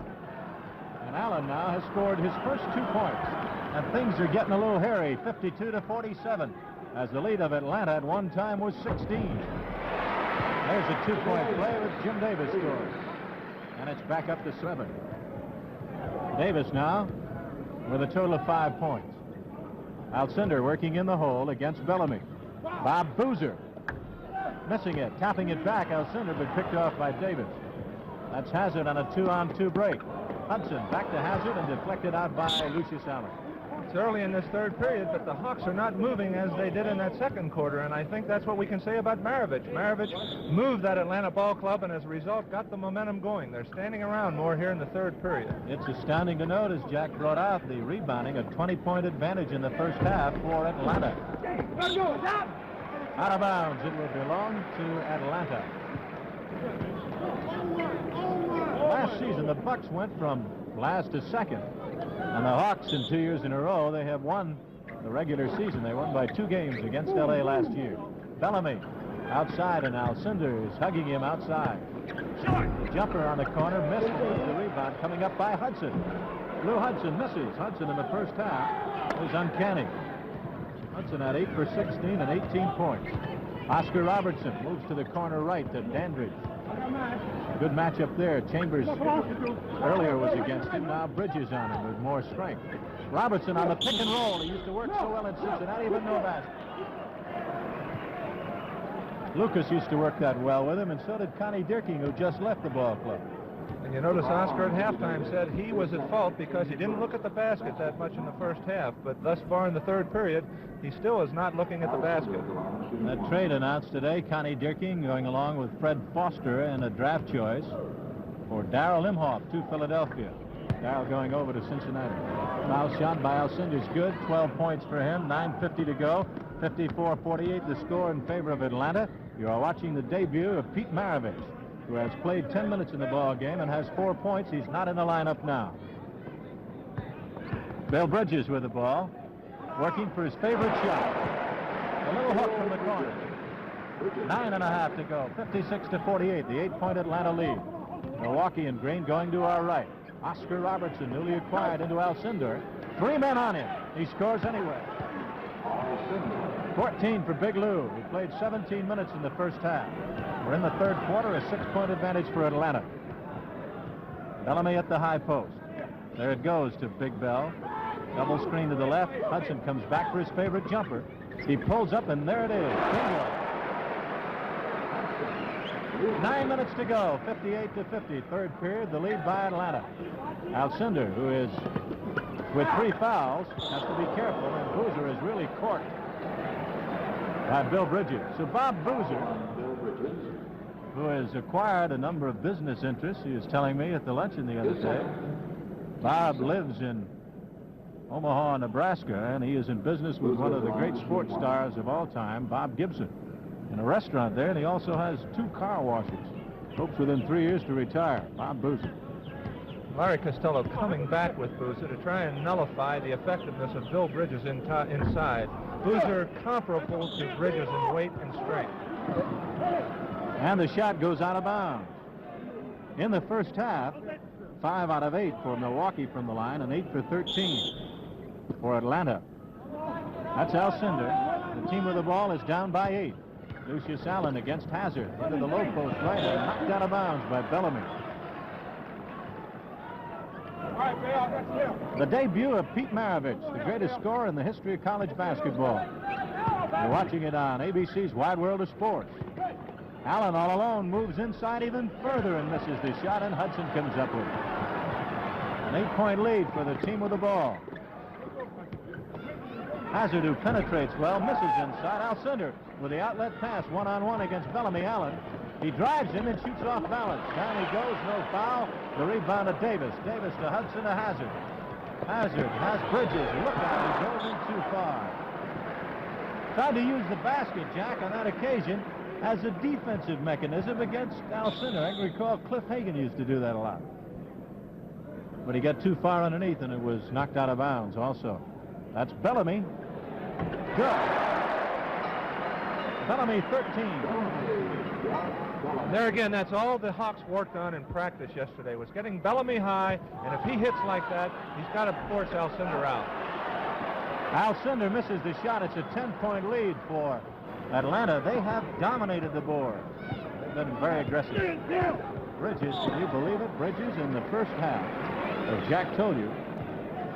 And Allen now has scored his first 2 points. And things are getting a little hairy, 52-47, as the lead of Atlanta at one time was 16. There's a 2-point play with Jim Davis scoring. And it's back up to 7. Davis now with a total of 5 points. Alcindor working in the hole against Bellamy. Bob Boozer missing it, tapping it back. Alcindor, but picked off by Davis. That's Hazzard on a 2-on-2 break. Hudson back to Hazzard and deflected out by Lucius Allen. It's early in this third period, but the Hawks are not moving as they did in that second quarter, and I think that's what we can say about Maravich. Maravich moved that Atlanta ball club, and as a result, got the momentum going. They're standing around more here in the third period. It's astounding to note, as Jack brought out, the rebounding, a 20-point advantage in the first half for Atlanta. Out of bounds, it will belong to Atlanta. Last season, the Bucks went from last to second. And the Hawks, in 2 years in a row, they have won the regular season. They won by 2 games against L.A. last year. Bellamy outside, and Alcindor is hugging him outside. The jumper on the corner missed the rebound, coming up by Hudson. Lou Hudson misses. Hudson in the first half was uncanny. Hudson had 8 for 16 and 18 points. Oscar Robertson moves to the corner right to Dandridge. Good matchup there. Chambers earlier was against him. Now Bridges on him with more strength. Robertson on the pick and roll. He used to work so well in Cincinnati, but no basket. Lucas used to work that well with him, and so did Connie Dirking, who just left the ball club. And you notice Oscar at halftime said he was at fault because he didn't look at the basket that much in the first half, but thus far in the third period, he still is not looking at the basket. That trade announced today, Connie Dirking going along with Fred Foster and a draft choice for Darrell Imhoff to Philadelphia. Darrell going over to Cincinnati. Foul shot by Alcindor is good, 12 points for him, 9:50 to go, 54-48 the score in favor of Atlanta. You are watching the debut of Pete Maravich, who has played 10 minutes in the ball game and has 4 points. He's not in the lineup now. Bill Bridges with the ball, working for his favorite shot. A little hook from the corner. 9.5 to go, 56-48, the 8-point Atlanta lead. Milwaukee and Green going to our right. Oscar Robertson, newly acquired, into Alcindor. 3 men on him. He scores anyway. 14 for Big Lou, who played 17 minutes in the first half. We're in the third quarter, a 6-point advantage for Atlanta. Bellamy at the high post. There it goes to Big Bell. Double screen to the left. Hudson comes back for his favorite jumper. He pulls up, and there it is. Bingo. 9 minutes to go, 58-50, third period, the lead by Atlanta. Alcindor, who is with 3 fouls, has to be careful, and Boozer is really corked by Bill Bridges. So Bob Boozer, who has acquired a number of business interests, he was telling me at the luncheon the other day. Bob lives in Omaha, Nebraska, and he is in business with one of the great sports stars of all time, Bob Gibson, in a restaurant there, and he also has 2 car washes. Hopes within 3 years to retire. Bob Boozer. Larry Costello coming back with Boozer to try and nullify the effectiveness of Bill Bridges inside. Boozer comparable to Bridges in weight and strength. And the shot goes out of bounds. In the first half, 5 out of 8 for Milwaukee from the line, and 8 for 13 for Atlanta. That's Alcindor. The team with the ball is down by 8. Lucius Allen against Hazzard into the low post right, and knocked out of bounds by Bellamy. The debut of Pete Maravich, the greatest scorer in the history of college basketball. You're watching it on ABC's Wide World of Sports. Allen all alone moves inside even further and misses the shot, and Hudson comes up with it. An 8-point lead for the team with the ball. Hazard, who penetrates well, misses inside. Alcindor with the outlet pass, one-on-one against Bellamy Allen. He drives him and shoots off balance. Down he goes, no foul. The rebound to Davis. Davis to Hudson to Hazard. Hazard has Bridges. Look out, he drove in too far. Tried to use the basket, Jack, on that occasion as a defensive mechanism against Alcindor. I can recall Cliff Hagan used to do that a lot. But he got too far underneath and it was knocked out of bounds also. That's Bellamy. Good. Bellamy 13. There again, that's all the Hawks worked on in practice yesterday, was getting Bellamy high, and if he hits like that, he's got to force Alcindor out. Alcindor misses the shot. It's a 10-point lead for Atlanta. They have dominated the board. They've been very aggressive. Bridges, can you believe it? Bridges in the first half, as Jack told you,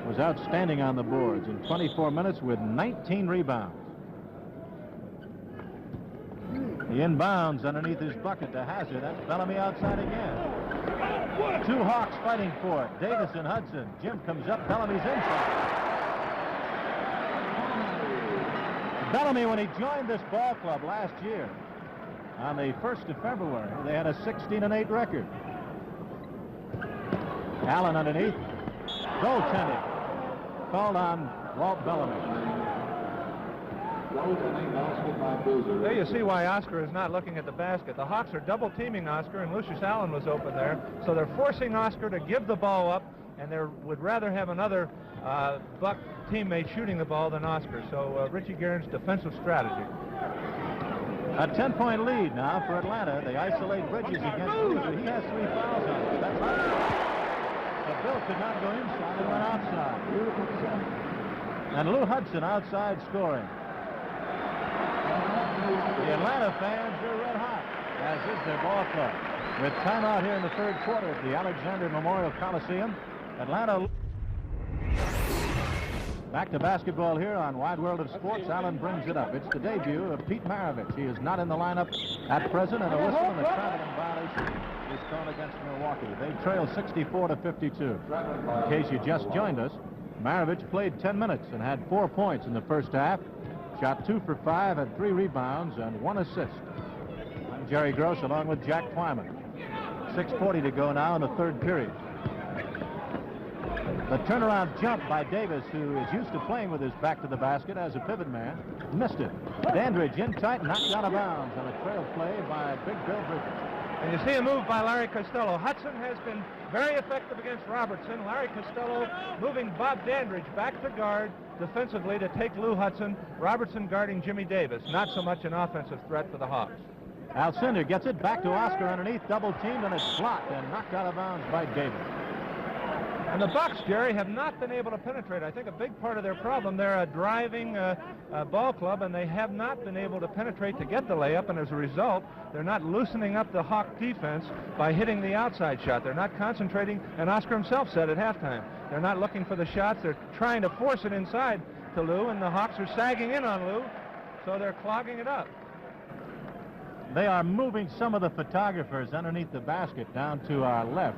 was outstanding on the boards in 24 minutes with 19 rebounds. He inbounds underneath his bucket to Hazard. That's Bellamy outside again. Two Hawks fighting for it. Davis and Hudson. Jim comes up. Bellamy's inside. Bellamy, when he joined this ball club last year, on the 1st of February, they had a 16-8 record. Allen underneath. Goaltending. Called on Walt Bellamy. There you see why Oscar is not looking at the basket. The Hawks are double teaming Oscar, and Lucius Allen was open there. So they're forcing Oscar to give the ball up, and they would rather have another Buck teammate shooting the ball than Oscar. So Richie Guerin's defensive strategy. A 10-point lead now for Atlanta. They isolate Bridges against Boozer. He has 3 fouls on him. That's right. But Bill could not go inside and went outside. And Lou Hudson outside scoring. The Atlanta fans are red hot, as is their ball club. With timeout here in the 3rd quarter at the Alexander Memorial Coliseum, Atlanta. Back to basketball here on Wide World of Sports. Allen brings it up. It's the debut of Pete Maravich. He is not in the lineup at present, and a whistle and a traveling violation is thrown against Milwaukee. They trail 64-52. In case you just joined us, Maravich played 10 minutes and had 4 points in the first half. Shot 2 for 5, had 3 rebounds, and 1 assist. I'm Jerry Gross along with Jack Twyman. 6:40 to go now in the 3rd period. The turnaround jump by Davis, who is used to playing with his back to the basket as a pivot man, missed it. Dandridge in tight, knocked out of bounds on a trail play by Big Bill Bridges. And you see a move by Larry Costello. Hudson has been very effective against Robertson. Larry Costello moving Bob Dandridge back to guard defensively to take Lou Hudson. Robertson guarding Jimmy Davis. Not so much an offensive threat for the Hawks. Alcindor gets it back to Oscar underneath, double teamed, and it's blocked and knocked out of bounds by Davis. And the Bucks, Jerry, have not been able to penetrate. I think a big part of their problem, they're a driving ball club, and they have not been able to penetrate to get the layup, and as a result, they're not loosening up the Hawk defense by hitting the outside shot. They're not concentrating, and Oscar himself said at halftime, they're not looking for the shots. They're trying to force it inside to Lou, and the Hawks are sagging in on Lou, so they're clogging it up. They are moving some of the photographers underneath the basket down to our left.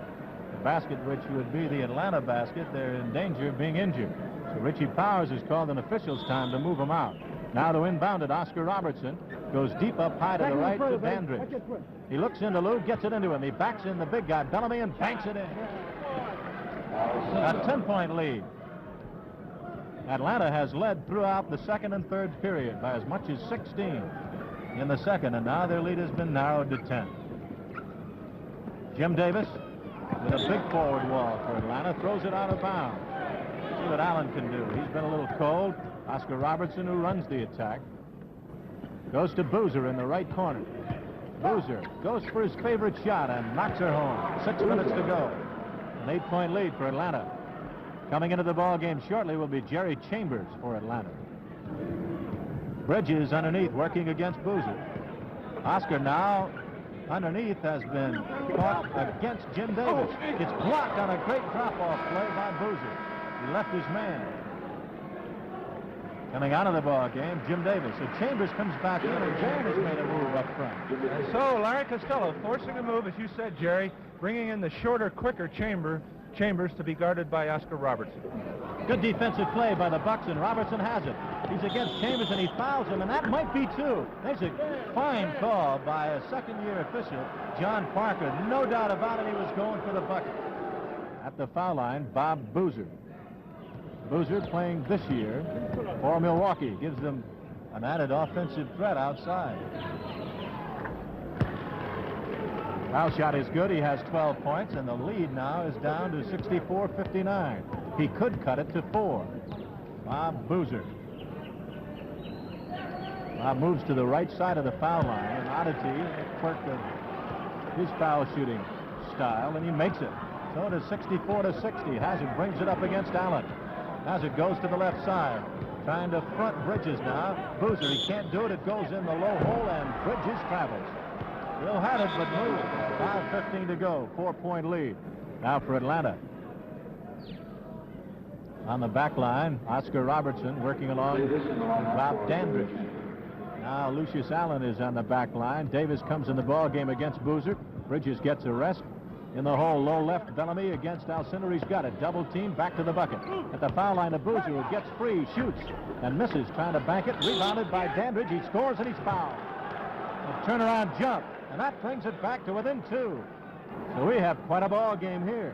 The basket, which would be the Atlanta basket, they're in danger of being injured. So Richie Powers has called an official's time to move them out. Now to inbound it, Oscar Robertson goes deep up high to the right to Dandridge. He looks into Lou, gets it into him. He backs in the big guy, Bellamy, and banks it in. A 10-point lead. Atlanta has led throughout the 2nd and 3rd period by as much as 16 in the 2nd, and now their lead has been narrowed to 10. Jim Davis with a big forward wall for Atlanta, throws it out of bounds. See what Allen can do. He's been a little cold. Oscar Robertson, who runs the attack, goes to Boozer in the right corner. Boozer goes for his favorite shot and knocks her home. 6 minutes to go. An 8-point lead for Atlanta. Coming into the ball game shortly will be Jerry Chambers for Atlanta. Bridges underneath, working against Boozer. Oscar now underneath has been caught against Jim Davis. It's blocked on a great drop-off play by Boozer. He left his man. Coming out of the ball game, Jim Davis. So Chambers comes back in, and Guerin has made a move up front. And so Larry Costello forcing a move, as you said, Jerry, bringing in the shorter, quicker Chambers to be guarded by Oscar Robertson. Good defensive play by the Bucks, and Robertson has it. He's against Chambers, and he fouls him, and that might be two. There's a fine call by a second-year official, John Parker. No doubt about it, he was going for the bucket. At the foul line, Bob Boozer. Boozer playing this year for Milwaukee. Gives them an added offensive threat outside. Foul shot is good. He has 12 points, and the lead now is down to 64-59. He could cut it to 4. Bob Boozer. Bob moves to the right side of the foul line, an oddity, a quirk of his foul shooting style, and he makes it. So it is 64-60. Hazard brings it up against Allen. Hazard goes to the left side, trying to front Bridges now. Boozer, he can't do it. It goes in the low hole, and Bridges travels. He'll have it, but moves. 5:15 to go. 4-point lead. Now for Atlanta. On the back line, Oscar Robertson working along Bob Dandridge. Now Lucius Allen is on the back line. Davis comes in the ball game against Boozer. Bridges gets a rest. In the hole, low left, Bellamy against Alcindor. He's got it. Double team, back to the bucket. At the foul line of Boozer, who gets free, shoots, and misses, trying to bank it. Rebounded by Dandridge. He scores, and he's fouled. A turnaround jump, and that brings it back to within 2. So we have quite a ball game here.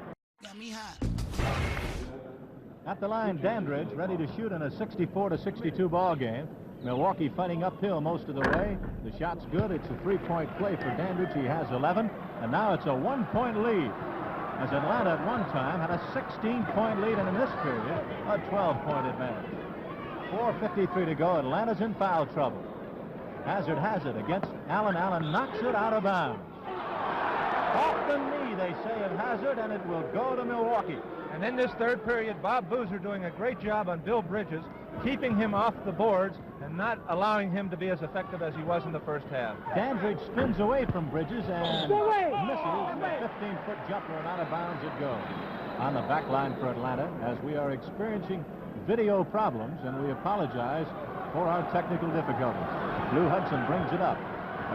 At the line, Dandridge ready to shoot in a 64-62 ball game. Milwaukee fighting uphill most of the way. The shot's good. It's a 3-point play for Dandridge. He has 11, and now it's a 1-point lead. As Atlanta at one time had a 16-point lead, and in this period, a 12-point advantage. 4:53 to go. Atlanta's in foul trouble. Hazard has it against Allen. Allen knocks it out of bounds. Off the knee, they say, of Hazard, and it will go to Milwaukee. And in this third period, Bob Boozer doing a great job on Bill Bridges, keeping him off the boards and not allowing him to be as effective as he was in the first half. Dandridge spins away from Bridges and misses a 15-foot jumper, and out of bounds it goes. On the back line for Atlanta, as we are experiencing video problems, and we apologize for our technical difficulties. Lou Hudson brings it up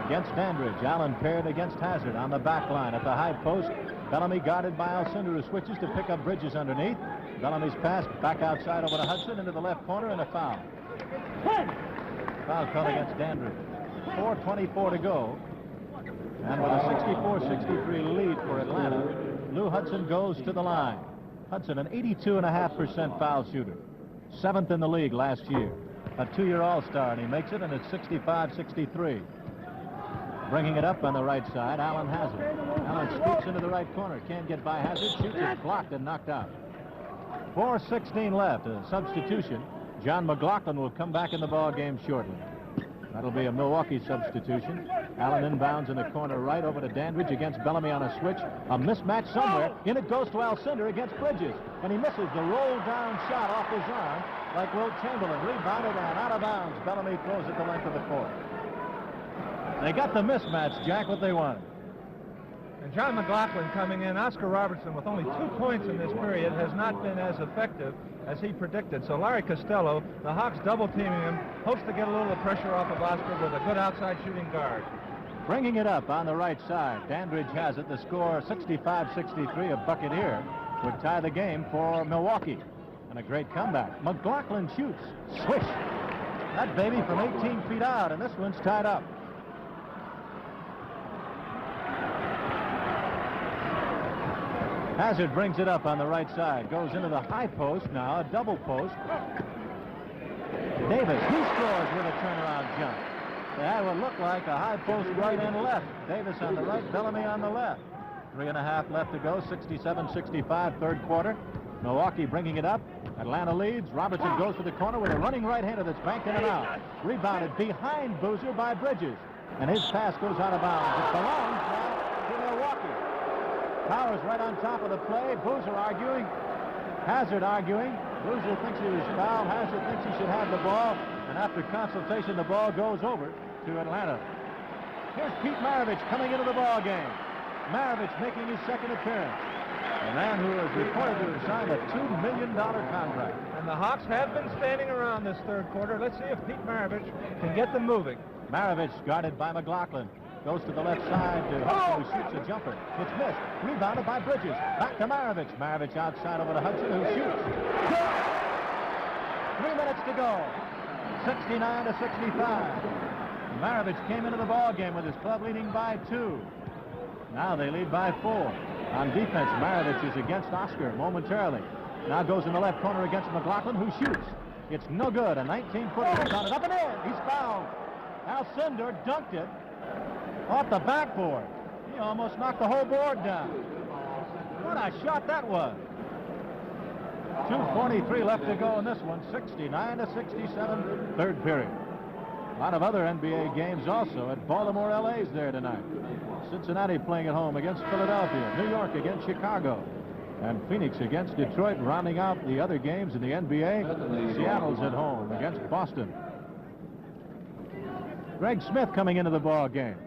against Dandridge. Allen paired against Hazard on the back line at the high post. Bellamy guarded by Alcindor, who switches to pick up Bridges underneath. Bellamy's pass back outside over to Hudson into the left corner, and a foul. Foul called against Dandridge. 4:24 to go. And with a 64-63 lead for Atlanta, Lou Hudson goes to the line. Hudson, an 82.5% foul shooter. 7th in the league last year. A 2-year All-Star, and he makes it, and it's 65-63. Bringing it up on the right side, Allen has it. Allen scoops into the right corner. Can't get by Hazard. Shoots it, blocked and knocked out. 4:16 left. A substitution. John McLaughlin will come back in the ball game shortly. That'll be a Milwaukee substitution. Allen inbounds in the corner right over to Dandridge against Bellamy on a switch. A mismatch somewhere. In it goes to Alcindor against Bridges. And he misses the roll-down shot off his arm like Wilt Chamberlain. Rebounded and out of bounds. Bellamy throws it the length of the court. They got the mismatch, Jack, what they wanted. And John McLaughlin coming in. Oscar Robertson, with only 2 points in this period, has not been as effective as he predicted. So Larry Costello, the Hawks double-teaming him, hopes to get a little pressure off of Oscar with a good outside shooting guard. Bringing it up on the right side. Dandridge has it. The score 65-63. A bucket here would tie the game for Milwaukee. And a great comeback. McLaughlin shoots. Swish. That baby from 18 feet out, and this one's tied up. Hazard brings it up on the right side. Goes into the high post now, a double post. Davis, he scores with a turnaround jump. That would look like a high post right and left. Davis on the right, Bellamy on the left. 3.5 left to go, 67-65, third quarter. Milwaukee bringing it up. Atlanta leads. Robertson goes to the corner with a running right-hander that's banked in and out. Rebounded behind Boozer by Bridges. And his pass goes out of bounds. It belongs now to Milwaukee. Powers right on top of the play. Boozer arguing. Hazard arguing. Boozer thinks he was fouled. Hazard thinks he should have the ball. And after consultation, the ball goes over to Atlanta. Here's Pete Maravich coming into the ball game. Maravich making his second appearance. A man who is reported to have signed a $2 million contract. And the Hawks have been standing around this third quarter. Let's see if Pete Maravich can get them moving. Maravich guarded by McLaughlin. Goes to the left side to Hudson, who shoots a jumper. It's missed. Rebounded by Bridges. Back to Maravich. Maravich outside over to Hudson, who shoots. 3 minutes to go. 69 to 65. Maravich came into the ball game with his club leading by 2. Now they lead by 4. On defense, Maravich is against Oscar momentarily. Now goes in the left corner against McLaughlin, who shoots. It's no good. A 19-footer is on it. Up and in. He's fouled. Alcindor dunked it off the backboard. He almost knocked the whole board down. What a shot that was. 2:43 left to go in this one. 69 to 67, third period. A lot of other NBA games also at Baltimore, LA's there tonight. Cincinnati playing at home against Philadelphia. New York against Chicago. And Phoenix against Detroit, rounding out the other games in the NBA. Seattle's at home against Boston. Greg Smith coming into the ball game.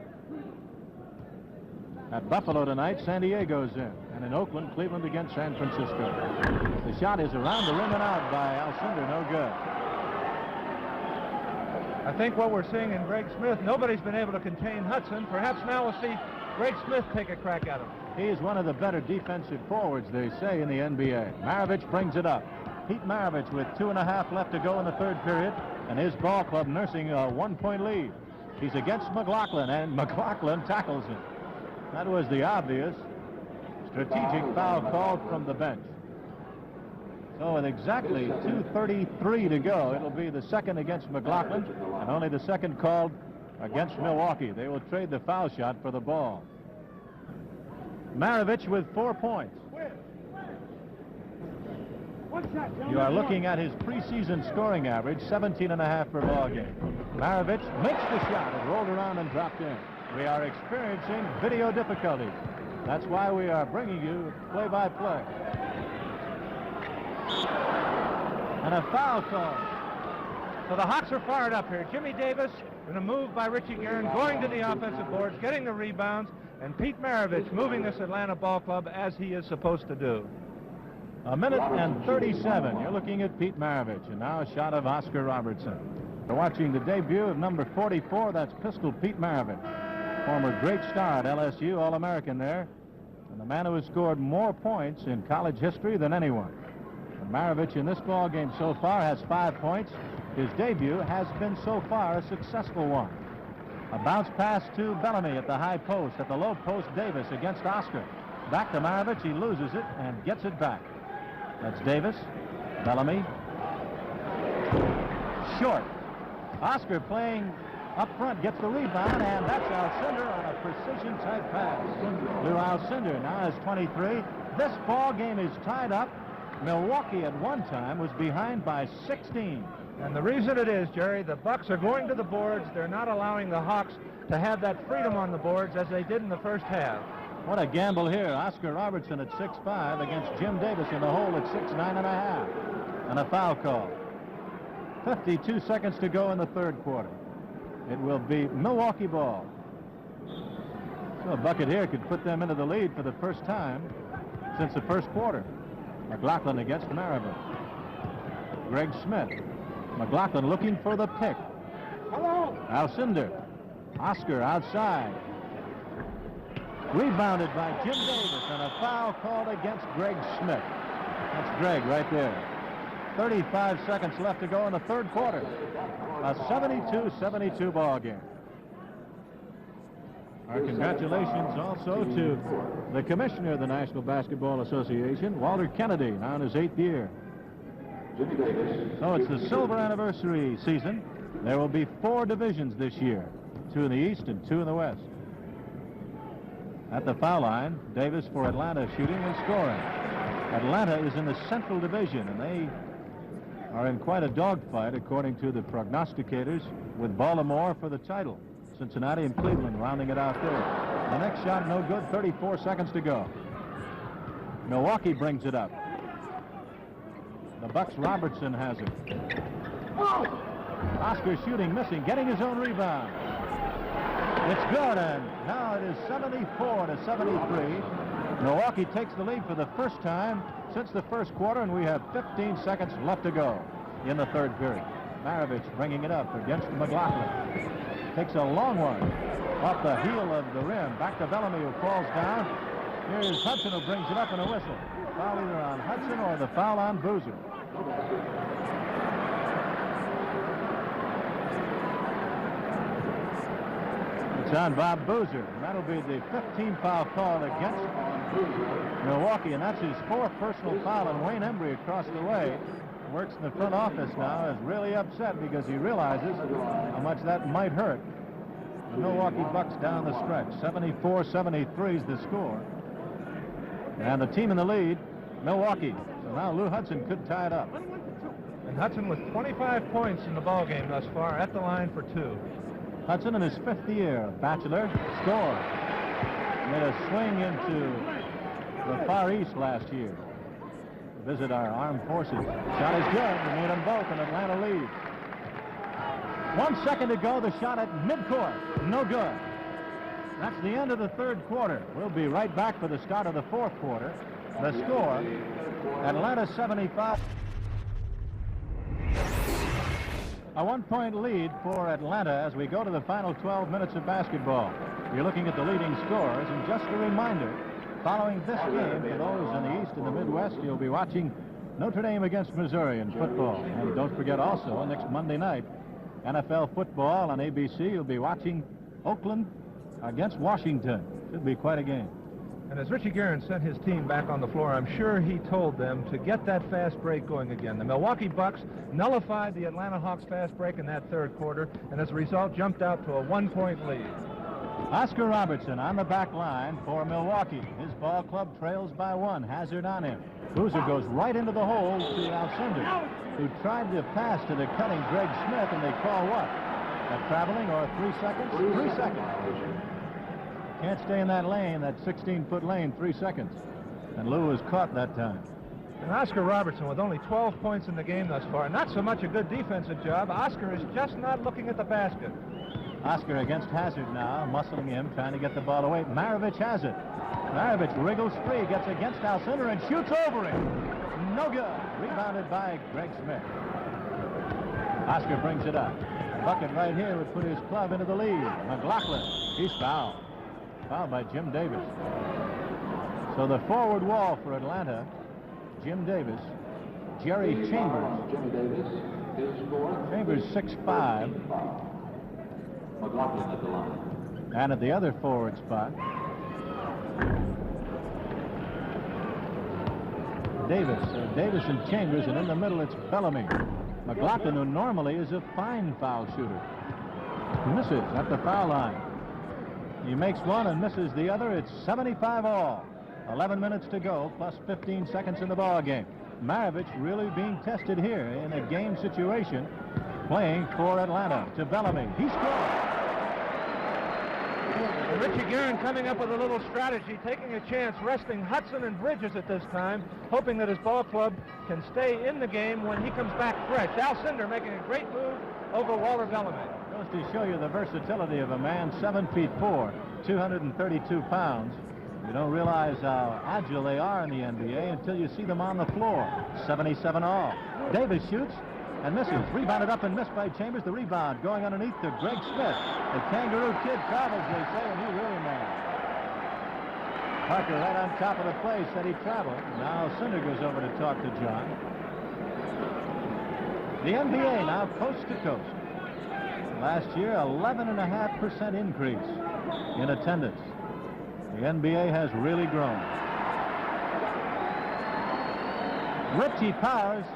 At Buffalo tonight, San Diego's in. And in Oakland, Cleveland against San Francisco. The shot is around the rim and out by Alcindor. No good. I think what we're seeing in Greg Smith, nobody's been able to contain Hudson. Perhaps now we'll see Greg Smith take a crack at him. He's one of the better defensive forwards, they say, in the NBA. Maravich brings it up. Pete Maravich with 2.5 left to go in the third period, and his ball club nursing a 1-point lead. He's against McLaughlin, and McLaughlin tackles him. That was the obvious strategic foul called from the bench. So with exactly 2:33 to go, it'll be the second against McLaughlin, and only the second called against Milwaukee. They will trade the foul shot for the ball. Maravich with 4 points. You are looking at his preseason scoring average, 17.5 per ball game. Maravich makes the shot. It rolled around and dropped in. We are experiencing video difficulties. That's why we are bringing you play-by-play. And a foul call. So the Hawks are fired up here. Jimmy Davis in a move by Richie Guerin, going to the offensive boards, getting the rebounds, and Pete Maravich moving this Atlanta ball club as he is supposed to do. 1:37. You're looking at Pete Maravich, and now a shot of Oscar Robertson. We're watching the debut of number 44. That's Pistol Pete Maravich, former great star at LSU, All-American there, and the man who has scored more points in college history than anyone. And Maravich in this ball game so far has 5 points. His debut has been so far a successful one. A bounce pass to Bellamy at the high post. At the low post, Davis against Oscar. Back to Maravich. He loses it and gets it back. That's Davis. Bellamy. Short. Oscar playing up front, gets the rebound, and that's Alcindor on a precision-type pass. Lou Alcindor now has 23. This ball game is tied up. Milwaukee at one time was behind by 16. And the reason it is, Jerry, the Bucks are going to the boards. They're not allowing the Hawks to have that freedom on the boards as they did in the first half. What a gamble here. Oscar Robertson at 6'5" against Jim Davis in the hole at 6'9½". And a foul call. 52 seconds to go in the third quarter. It will be Milwaukee ball. So a bucket here could put them into the lead for the first time since the first quarter. McLaughlin against Maravich. Greg Smith. McLaughlin looking for the pick. Alcindor. Oscar outside. Rebounded by Jim Davis, and a foul called against Greg Smith. That's Greg right there. 35 seconds left to go in the third quarter. A 72-72 ball game. Our congratulations also to the commissioner of the National Basketball Association, Walter Kennedy, now in his 8th year. So it's the silver anniversary season. There will be 4 divisions this year, 2 in the East and 2 in the West. At the foul line, Davis for Atlanta shooting and scoring. Atlanta is in the Central Division, and they are in quite a dogfight, according to the prognosticators, with Baltimore for the title. Cincinnati and Cleveland rounding it out there. The next shot no good, 34 seconds to go. Milwaukee brings it up. The Bucks' Robertson has it. Oscar shooting, missing, getting his own rebound. It's good, and now it is 74-73. Milwaukee takes the lead for the first time since the first quarter, and we have 15 seconds left to go in the third period. Maravich bringing it up against McLaughlin. Takes a long one. off the heel of the rim. Back to Bellamy, who falls down. Here's Hudson, who brings it up in a whistle. Foul either on Hudson or the foul on Boozer. It's on Bob Boozer, and that'll be the 15th foul called against Milwaukee, and that's his 4th personal foul. And Wayne Embry across the way works in the front office now, is really upset because he realizes how much that might hurt. The Milwaukee Bucks down the stretch. 74-73 is the score. And the team in the lead, Milwaukee. So now Lou Hudson could tie it up. And Hudson with 25 points in the ball game thus far, at the line for 2. Hudson in his 5th year, bachelor, scored. Made a swing into the Far East last year. Visit our armed forces. Shot is good. We made them both, and Atlanta leads. 1 second to go. The shot at midcourt. No good. That's the end of the 3rd quarter. We'll be right back for the start of the 4th quarter. The score, Atlanta 75. A 1-point lead for Atlanta as we go to the final 12 minutes of basketball. You're looking at the leading scores, and just a reminder, following this game, for those in the East and the Midwest, you'll be watching Notre Dame against Missouri in football. And don't forget also, next Monday night, NFL football on ABC. You'll be watching Oakland against Washington. Should be quite a game. And as Richie Guerin sent his team back on the floor, I'm sure he told them to get that fast break going again. The Milwaukee Bucks nullified the Atlanta Hawks fast break in that 3rd quarter, and as a result jumped out to a 1-point lead. Oscar Robertson on the back line for Milwaukee. His ball club trails by 1. Hazard on him. Boozer goes right into the hole to Alcindor, who tried to pass to the cutting Greg Smith, and they call what? A traveling or 3 seconds? 3 seconds. Can't stay in that lane, that 16-foot lane, 3 seconds. And Lou was caught that time. And Oscar Robertson with only 12 points in the game thus far. Not so much a good defensive job. Oscar is just not looking at the basket. Oscar against Hazard now, muscling him, trying to get the ball away. Maravich has it. Maravich wriggles free, gets against Alcindor, and shoots over him. No good. Rebounded by Greg Smith. Oscar brings it up. Bucket right here would put his club into the lead. McLaughlin, he's fouled. Fouled by Jim Davis. So the forward wall for Atlanta, Jim Davis, Jerry Chambers. Chambers 6'5". McLaughlin at the line. And at the other forward spot, Davis and Chambers, and in the middle it's Bellamy. McLaughlin, who normally is a fine foul shooter, misses at the foul line. He makes one and misses the other. It's 75 all. 11 minutes to go, plus 15 seconds in the ball game. Maravich really being tested here in a game situation, playing for Atlanta. To Bellamy. He scores. Richie Guerin coming up with a little strategy, taking a chance, resting Hudson and Bridges at this time, hoping that his ball club can stay in the game when he comes back fresh. Alcindor making a great move over Walter Bellamy. Goes to show you the versatility of a man 7'4", 232 pounds. You don't realize how agile they are in the NBA until you see them on the floor. 77 all. Davis shoots and misses. Rebounded up and missed by Chambers. The rebound going underneath to Greg Smith. The Kangaroo Kid travels, they say, and he really mad. Parker right on top of the play said he traveled. Now Cinder goes over to talk to John. The NBA now coast to coast. Last year, 11.5% increase in attendance. The NBA has really grown. Richie Powers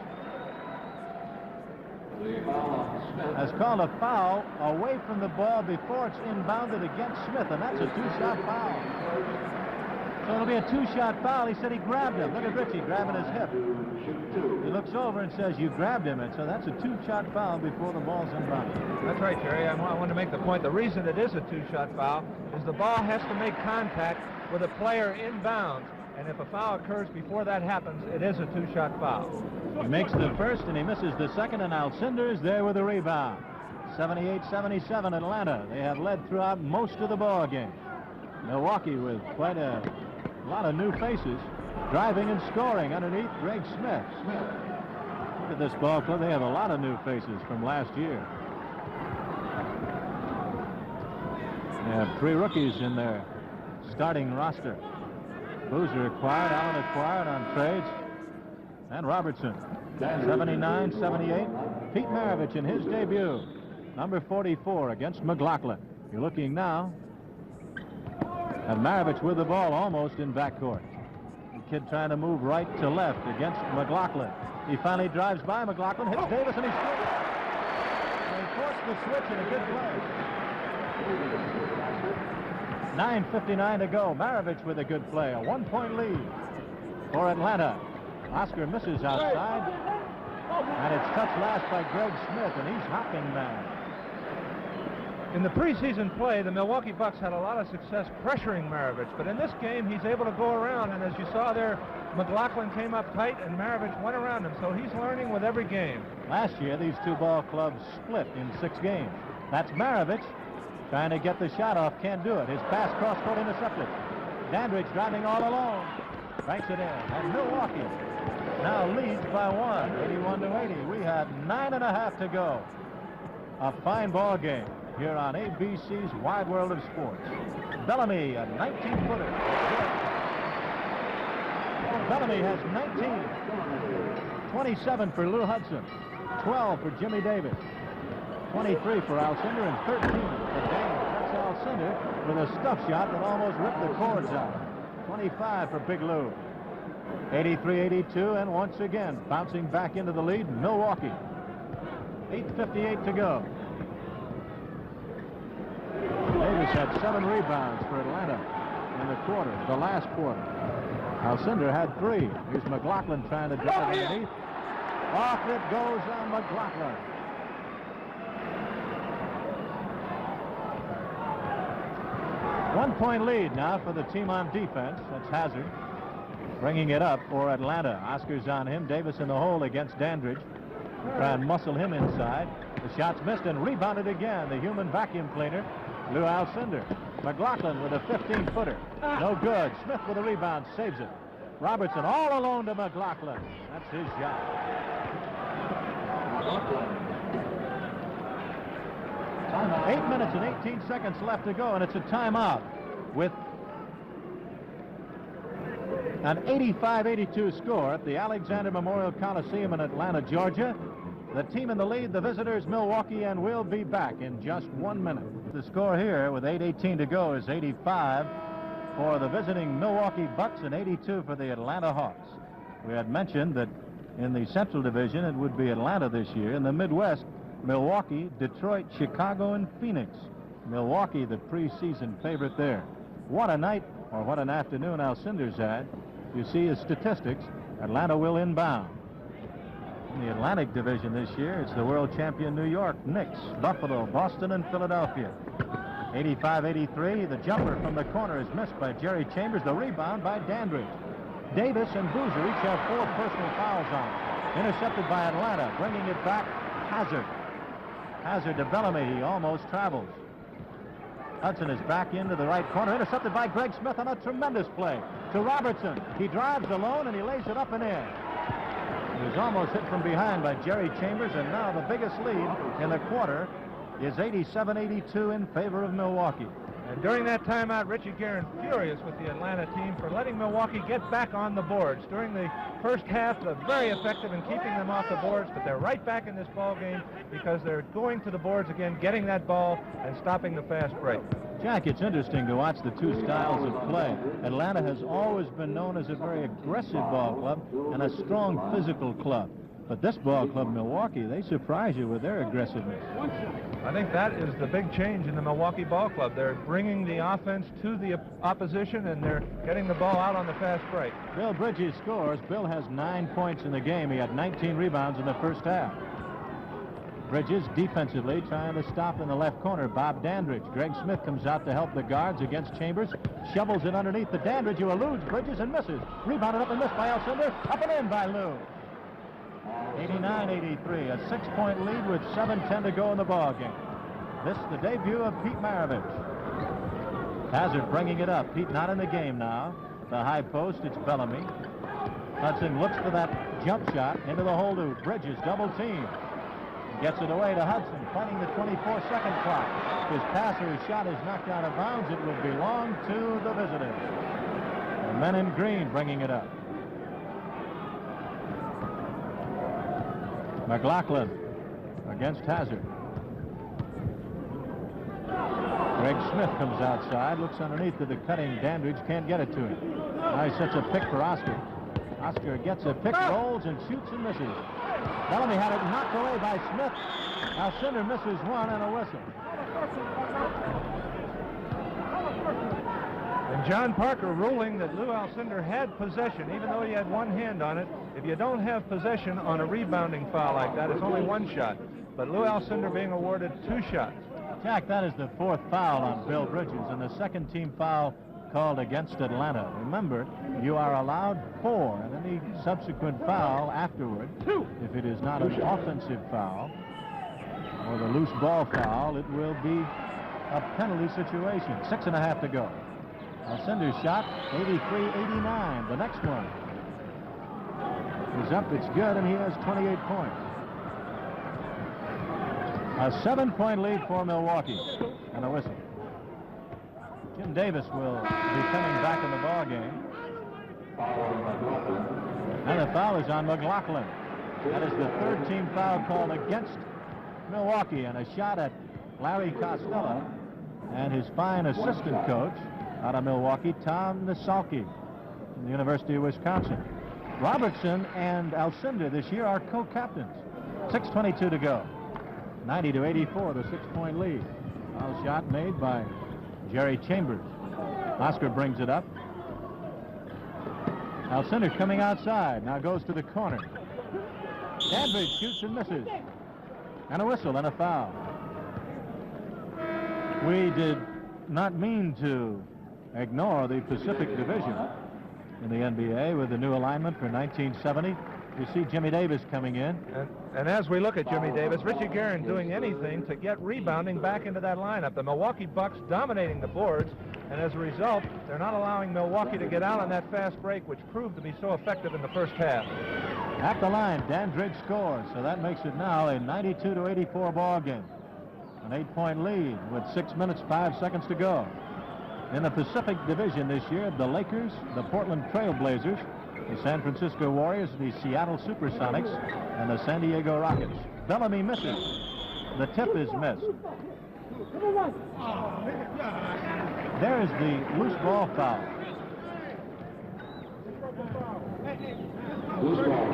has called a foul away from the ball before it's inbounded against Smith, and that's a 2-shot foul. So it'll be a 2-shot foul. He said he grabbed him. Look at Richie grabbing his hip. He looks over and says, you grabbed him, and so that's a 2-shot foul before the ball's inbounded. That's right, Jerry. I want to make the point. The reason it is a 2-shot foul is the ball has to make contact with a player inbounds. And if a foul occurs before that happens, it is a 2-shot foul. He makes the first and he misses the second, and Alcindor is there with the rebound. 78-77 Atlanta. They have led throughout most of the ball game. Milwaukee with quite a lot of new faces, driving and scoring underneath Greg Smith. Look at this ball club. They have a lot of new faces from last year. They have 3 rookies in their starting roster. Boozer acquired, Allen acquired on trades, and Robertson. 79, 78. Pete Maravich in his debut, number 44 against McLaughlin. You're looking now at Maravich with the ball almost in backcourt. The kid trying to move right to left against McLaughlin. He finally drives by McLaughlin, hits Davis, and he scores. And he forced the switch in a good play. 9:59 to go. Maravich with a good play. A 1-point lead for Atlanta. Oscar misses outside, and it's touched last by Greg Smith, and he's hopping now. In the preseason play, the Milwaukee Bucks had a lot of success pressuring Maravich, but in this game, he's able to go around, and as you saw there, McLaughlin came up tight, and Maravich went around him, so he's learning with every game. Last year, these 2 ball clubs split in 6 games. That's Maravich trying to get the shot off, can't do it. His pass cross-court intercepted. Dandridge driving all alone, banks it in, and Milwaukee now leads by 1, 81 to 80. We had 9.5 to go. A fine ball game here on ABC's Wide World of Sports. Bellamy, a 19-footer. Bellamy has 19. 27 for Lou Hudson. 12 for Jimmy Davis. 23 for Alcindor, and 13 for Daniel. That's Alcindor with a stuff shot that almost ripped the cords out. 25 for Big Lou. 83-82, and once again bouncing back into the lead, Milwaukee. 8:58 to go. Davis had 7 rebounds for Atlanta in the last quarter. Alcindor had 3. Here's McLaughlin trying to drive underneath. Off it goes on McLaughlin. One-point lead now for the team on defense. That's Hazard. Bringing it up for Atlanta. Oscar's on him. Davis in the hole against Dandridge. Try and muscle him inside. The shot's missed and rebounded again. The human vacuum cleaner, Lou Alcindor. McLaughlin with a 15-footer. No good. Smith with a rebound. Saves it. Robertson all alone to McLaughlin. That's his shot. Timeout. 8 minutes and 18 seconds left to go, and it's a timeout with an 85-82 score at the Alexander Memorial Coliseum in Atlanta, Georgia. The team in the lead, the visitors, Milwaukee, and we'll be back in just 1 minute. The score here with 8:18 to go is 85 for the visiting Milwaukee Bucks and 82 for the Atlanta Hawks. We had mentioned that in the Central Division it would be Atlanta this year. In the Midwest, Milwaukee, Detroit, Chicago, and Phoenix. Milwaukee, the preseason favorite there. What a night, or what an afternoon Alcindor's had. You see his statistics. Atlanta will inbound. In the Atlantic Division this year, it's the world champion New York, Knicks, Buffalo, Boston, and Philadelphia. 85-83, the jumper from the corner is missed by Jerry Chambers. The rebound by Dandridge. Davis and Boozer each have 4 personal fouls on. Intercepted by Atlanta, bringing it back, Hazard. Hazard to Bellamy, he almost travels. Hudson is back into the right corner, intercepted by Greg Smith on a tremendous play. To Robertson, he drives alone and he lays it up and in. He was almost hit from behind by Jerry Chambers, and now the biggest lead in the quarter is 87-82 in favor of Milwaukee. And during that timeout, Richie Guerin furious with the Atlanta team for letting Milwaukee get back on the boards. During the first half, they're very effective in keeping them off the boards, but they're right back in this ball game because they're going to the boards again, getting that ball and stopping the fast break. Jack, it's interesting to watch the 2 styles of play. Atlanta has always been known as a very aggressive ball club and a strong physical club. But this ball club, Milwaukee, they surprise you with their aggressiveness. I think that is the big change in the Milwaukee ball club. They're bringing the offense to the opposition, and they're getting the ball out on the fast break. Bill Bridges scores. Bill has 9 points in the game. He had 19 rebounds in the first half. Bridges defensively trying to stop in the left corner. Bob Dandridge. Greg Smith comes out to help the guards against Chambers. Shovels it underneath the Dandridge, who eludes Bridges and misses. Rebounded up and missed by Alcindor. Up and in by Lou. 89-83, a 6-point lead with 7:10 to go in the ball game. This is the debut of Pete Maravich. Hazard bringing it up. Pete not in the game now. The high post, it's Bellamy. Hudson looks for that jump shot into the hole to Bridges, double team. Gets it away to Hudson, fighting the 24-second clock. His passer's shot is knocked out of bounds. It will belong to the visitors. The men in green bringing it up. McLaughlin against Hazard. Greg Smith comes outside, looks underneath to the cutting Dandridge, can't get it to him. Now he sets a pick for Oscar. Oscar gets a pick, rolls, and shoots and misses. Bellamy had it knocked away by Smith. Alcindor misses one and a whistle. And John Parker ruling that Lou Alcindor had possession, even though he had one hand on it. If you don't have possession on a rebounding foul like that, it's only one shot. But Lou Alcindor being awarded 2 shots. Jack, that is the 4th foul on Bill Bridges, and the second team foul called against Atlanta. Remember, you are allowed 4, and any subsequent foul afterward, if it is not an offensive foul or the loose ball foul, it will be a penalty situation. 6.5 to go. Alcindor's shot, 83-89. The next one is up. It's good, and he has 28 points. A 7-point lead for Milwaukee, and a whistle. Jim Davis will be coming back in the ball game. And the foul is on McLaughlin. That is the 3rd team foul called against Milwaukee, and a shot at Larry Costello and his fine assistant coach out of Milwaukee, Tom Nisalke from the University of Wisconsin. Robertson and Alcindor this year are co-captains. 6:22 to go. 90-84, the 6-point lead. Foul shot made by Jerry Chambers. Oscar brings it up. Alcindor coming outside. Now goes to the corner. Dandridge shoots and misses. And a whistle and a foul. We did not mean to ignore the Pacific Division in the NBA with the new alignment for 1970. You see Jimmy Davis coming in. And as we look at Jimmy Davis, Richie Guerin doing anything to get rebounding back into that lineup. The Milwaukee Bucks dominating the boards, and as a result, they're not allowing Milwaukee to get out on that fast break, which proved to be so effective in the first half. At the line, Dandridge scores, so that makes it now a 92-84 ball game. An 8-point lead with 6 minutes, 5 seconds to go. In the Pacific Division this year, the Lakers, the Portland Trail Blazers, the San Francisco Warriors, the Seattle Supersonics, and the San Diego Rockets. Bellamy misses. The tip is missed. There is the loose ball foul. Loose ball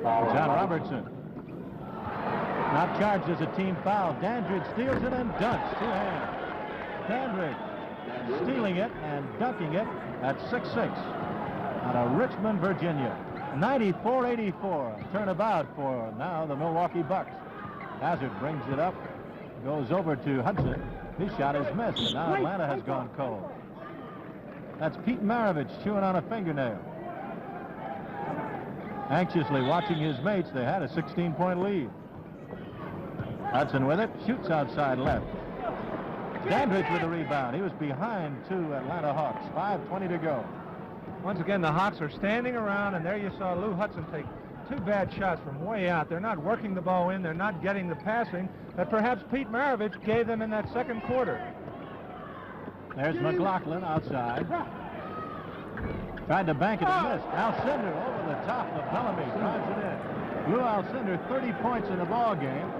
foul. John Robertson. Not charged as a team foul. Dandridge steals it and dunks. 2 hands. Dandridge stealing it and dunking it at 6'6" out of Richmond, Virginia. 94-84. Turnabout for now the Milwaukee Bucks. Hazard brings it up, goes over to Hudson. His shot is missed, and now Atlanta has gone cold. That's Pete Maravich chewing on a fingernail. Anxiously watching his mates. They had a 16-point lead. Hudson with it, shoots outside left. Dandridge with the rebound. He was behind 2 Atlanta Hawks. 5:20 to go. Once again, the Hawks are standing around, and there you saw Lou Hudson take 2 bad shots from way out. They're not working the ball in. They're not getting the passing that perhaps Pete Maravich gave them in that second quarter. There's McLaughlin outside. Tried to bank it and missed. Alcindor over the top of Bellamy. Drives it in. Lou Alcindor, 30 points in the ball game.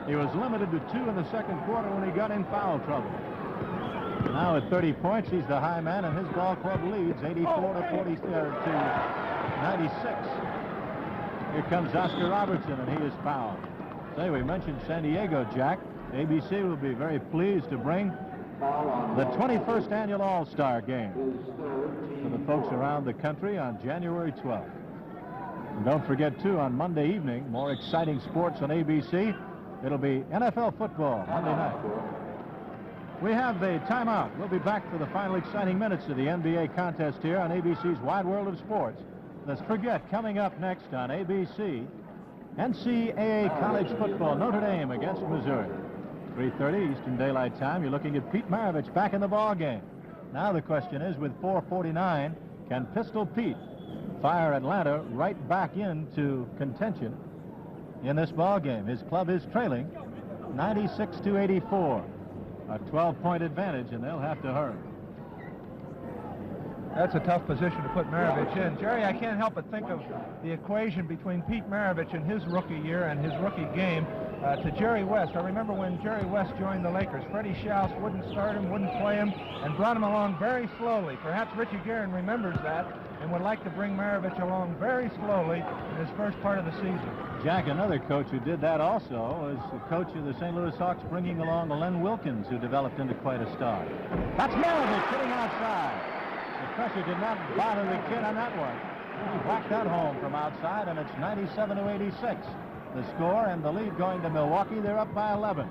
He was limited to 2 in the second quarter when he got in foul trouble. Now at 30 points, he's the high man, and his ball club leads 84-96. Here comes Oscar Robertson, and he is fouled. Say, we mentioned San Diego, Jack. ABC will be very pleased to bring the 21st annual All-Star game to the folks around the country on January 12th. And don't forget, too, on Monday evening, more exciting sports on ABC. It'll be NFL football Monday night. We have the timeout. We'll be back for the final exciting minutes of the NBA contest here on ABC's Wide World of Sports. Let's forget, coming up next on ABC, NCAA college football, Notre Dame against Missouri. 3:30 Eastern Daylight Time. You're looking at Pete Maravich back in the ball game. Now the question is, with 4:49, can Pistol Pete fire Atlanta right back into contention in this ball game. His club is trailing 96-84. A 12-point advantage, and they'll have to hurry. That's a tough position to put Maravich in. Jerry, I can't help but think of the equation between Pete Maravich in his rookie year and his rookie game to Jerry West. I remember when Jerry West joined the Lakers, Freddie Schaus wouldn't start him, wouldn't play him, and brought him along very slowly. Perhaps Richie Guerin remembers that and would like to bring Maravich along very slowly in his first part of the season. Jack, another coach who did that also was the coach of the St. Louis Hawks, bringing along Len Wilkins, who developed into quite a star. That's Maravich sitting outside. The pressure did not bother the kid on that one. He whacked that home from outside, and it's 97-86. The score and the lead going to Milwaukee. They're up by 11.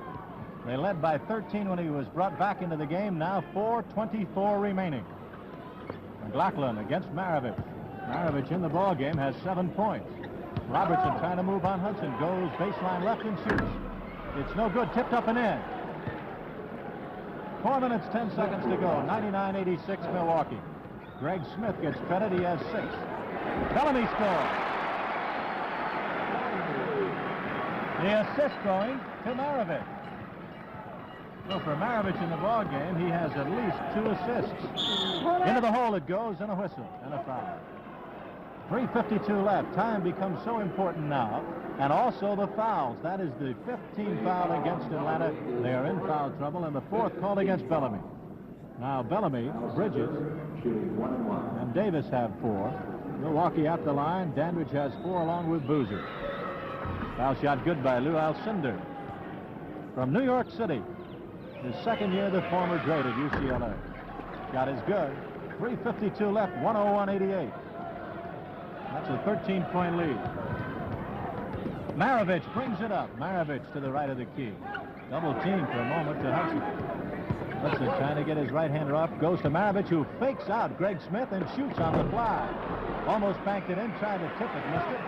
They led by 13 when he was brought back into the game. Now 4:24 remaining. McLaughlin against Maravich. Maravich in the ball game has 7 points. Robertson trying to move on Hudson. Goes baseline left and shoots. It's no good. Tipped up and in. 4 minutes, 10 seconds to go. 99-86 Milwaukee. Greg Smith gets credit. He has 6. Bellamy scores. The assist going to Maravich. So for Maravich in the ball game, he has at least 2 assists. Into the hole it goes, and a whistle and a foul. 3:52 left. Time becomes so important now. And also the fouls. That is the 15th foul against Atlanta. They are in foul trouble, and the 4th called against Bellamy. Now Bellamy, Bridges, and Davis have 4. Milwaukee at the line. Dandridge has 4 along with Boozer. Foul shot good by Lou Alcindor. From New York City. His second year, the former great at UCLA. Shot is good. 3:52 left, 101-88. That's a 13-point lead. Maravich brings it up. Maravich to the right of the key. Double team for a moment to Hudson. Hudson trying to get his right-hander off. Goes to Maravich, who fakes out Greg Smith and shoots on the fly. Almost banked it in, tried to tip it, missed it.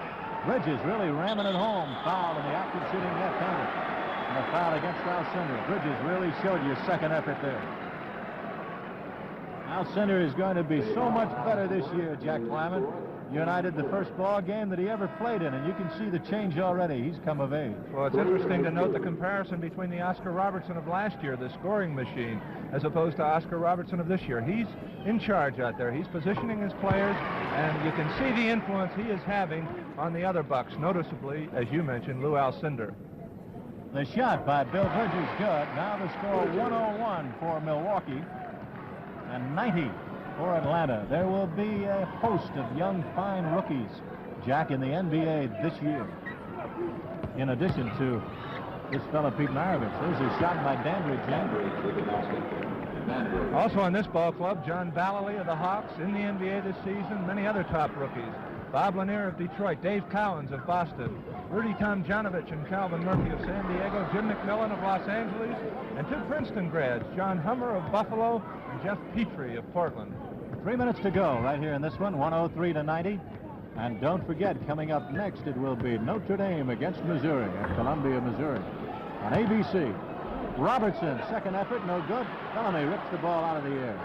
Bridges really ramming it home. Foul in the active shooting left-hander. And a foul against Alcindor. Bridges really showed you a second effort there. Alcindor is going to be so much better this year, Jack Lyman. United the first ball game that he ever played in, and you can see the change already. He's come of age. Well, it's interesting to note the comparison between the Oscar Robertson of last year, the scoring machine, as opposed to Oscar Robertson of this year. He's in charge out there. He's positioning his players, and you can see the influence he is having on the other Bucks, noticeably, as you mentioned, Lou Alcindor. The shot by Bill Bridges good. Now the score 101 for Milwaukee and 90 for Atlanta. There will be a host of young, fine rookies, Jack, in the NBA this year. In addition to this fellow, Pete Maravich. There's a shot by Dandridge. Also on this ball club, John Vallely of the Hawks in the NBA this season. Many other top rookies. Bob Lanier of Detroit, Dave Cowens of Boston, Rudy Tomjanovich and Calvin Murphy of San Diego, Jim McMillan of Los Angeles, and 2 Princeton grads, John Hummer of Buffalo and Jeff Petrie of Portland. 3 minutes to go right here in this one, 103-90. And don't forget, coming up next, it will be Notre Dame against Missouri at Columbia, Missouri on ABC. Robertson, second effort, no good. Bellamy rips the ball out of the air.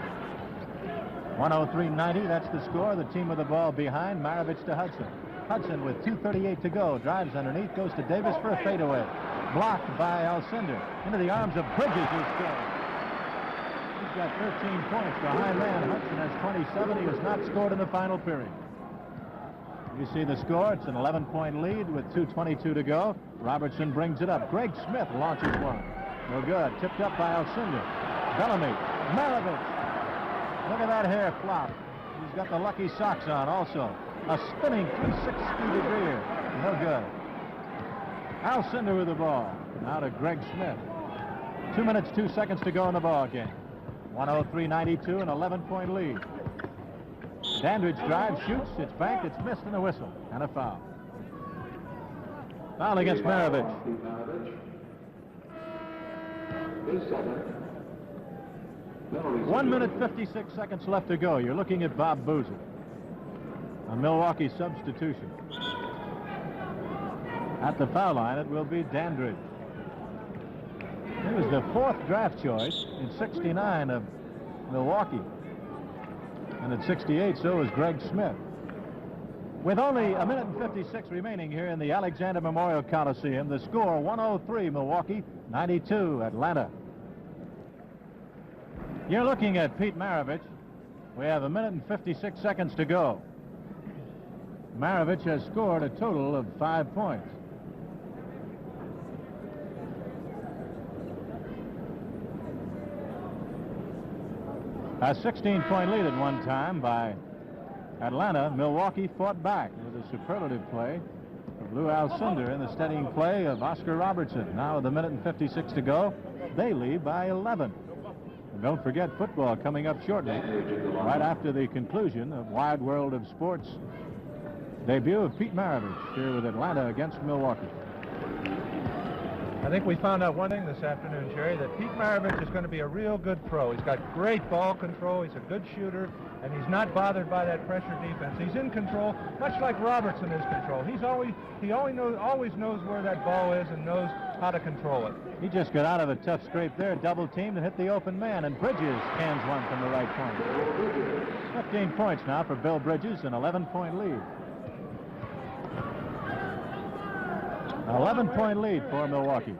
103-90, that's the score. The team with the ball behind. Maravich to Hudson. Hudson with 2:38 to go. Drives underneath, goes to Davis for a fadeaway. Blocked by Alcindor. Into the arms of Bridges, who scores. He's got 13 points. Behind man, Hudson has 27. He has not scored in the final period. You see the score. It's an 11-point lead with 2:22 to go. Robertson brings it up. Greg Smith launches one. No good. Tipped up by Alcindor. Bellamy. Maravich. Look at that hair flop. He's got the lucky socks on also. A spinning 360-degree. No good. Alcindor with the ball. Now to Greg Smith. 2 minutes, 2 seconds to go in the ball game. 103-92, an 11-point lead. Dandridge drives, shoots, it's banked, it's missed, and a whistle, and a foul. Foul against Maravich. 1 minute, 56 seconds left to go. You're looking at Bob Boozer. A Milwaukee substitution. At the foul line, it will be Dandridge. He was the 4th draft choice in '69 of Milwaukee. And at 68, so is Greg Smith. With only a minute and 56 remaining here in the Alexander Memorial Coliseum, the score 103 Milwaukee, 92 Atlanta. You're looking at Pete Maravich. We have a minute and 56 seconds to go. Maravich has scored a total of 5 points. A 16-point lead at one time by Atlanta. Milwaukee fought back with a superlative play of Lou Alcindor in the steadying play of Oscar Robertson. Now with a minute and 56 to go, they lead by 11. And don't forget football coming up shortly, right after the conclusion of Wide World of Sports debut of Pete Maravich here with Atlanta against Milwaukee. I think we found out one thing this afternoon, Jerry, that Pete Maravich is going to be a real good pro. He's got great ball control, he's a good shooter, and he's not bothered by that pressure defense. He's in control, much like Robertson is control. He always knows where that ball is and knows how to control it. He just got out of a tough scrape there, double teamed and hit the open man, and Bridges cans one from the right point. 15 points now for Bill Bridges, an 11-point lead. 11-point lead for Milwaukee.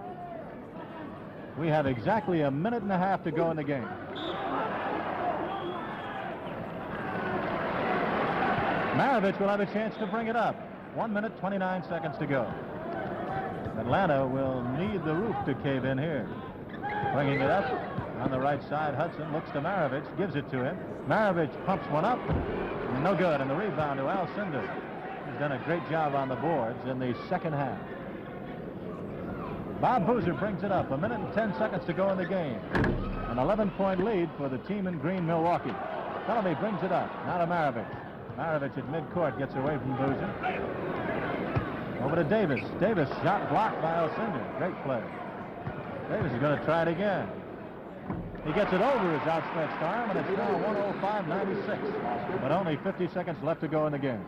We have exactly a minute and a half to go in the game. Maravich will have a chance to bring it up. 1 minute, 29 seconds to go. Atlanta will need the roof to cave in here. Bringing it up on the right side. Hudson looks to Maravich, gives it to him. Maravich pumps one up. No good, and the rebound to Alcindor. He's done a great job on the boards in the second half. Bob Boozer brings it up. 1 minute and 10 seconds to go in the game. An 11-point lead for the team in green, Milwaukee. Bellamy brings it up. Now to Maravich. Maravich at midcourt gets away from Boozer. Over to Davis. Davis shot blocked by Alcindor. Great play. Davis is going to try it again. He gets it over his outstretched arm, and it's now 105-96. But only 50 seconds left to go in the game.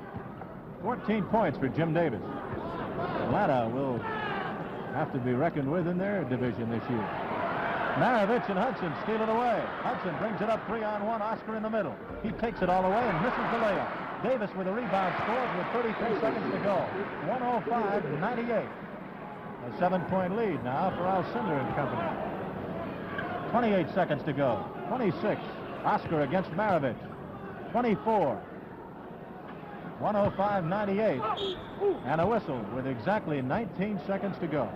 14 points for Jim Davis. Atlanta will have to be reckoned with in their division this year. Maravich and Hudson steal it away. Hudson brings it up 3-on-1. Oscar in the middle. He takes it all away and misses the layup. Davis with a rebound scores with 33 seconds to go. 105-98. A 7-point lead now for Alcindor and company. 28 seconds to go. 26. Oscar against Maravich. 24. 105-98. And a whistle with exactly 19 seconds to go.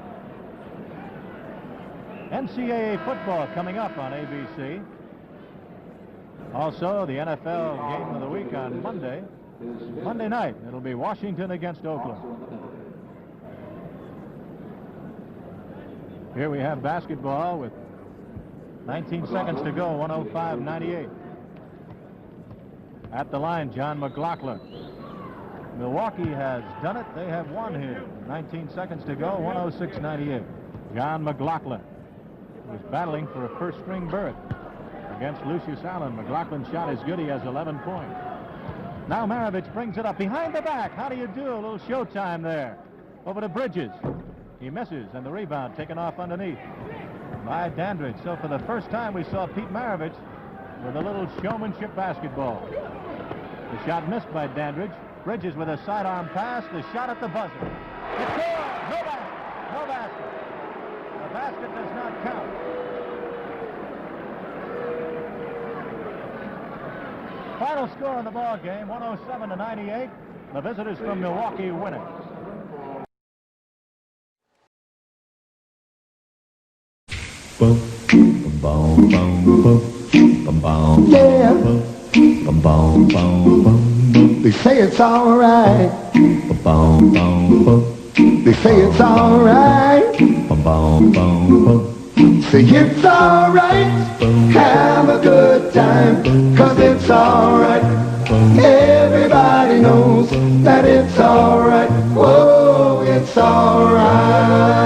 NCAA football coming up on ABC. Also, the NFL game of the week on Monday. Monday night, it'll be Washington against Oakland. Here we have basketball with 19 seconds to go, 105-98. At the line, John McLaughlin. Milwaukee has done it. They have won here. 19 seconds to go, 106-98. John McLaughlin was battling for a first-string berth against Lucius Allen. McLaughlin's shot is good. He has 11 points. Now Maravich brings it up behind the back. How do you do? A little showtime there. Over to Bridges. He misses, and the rebound taken off underneath by Dandridge. So for the first time, we saw Pete Maravich with a little showmanship basketball. The shot missed by Dandridge. Bridges with a sidearm pass. The shot at the buzzer. It's good. No basket. No basket. The basket does not count. Final score in the ball game, 107-98. The visitors from Milwaukee win it. Boom, boom, boom, boom, boom, yeah. Boom, boom, boom, boom. They say it's all right. Boom, boom, boom. They say it's all right. Boom, boom, boom. Say it's all right. Have a good time, 'cause it's all right. Everybody knows that it's all right. Whoa, it's all right.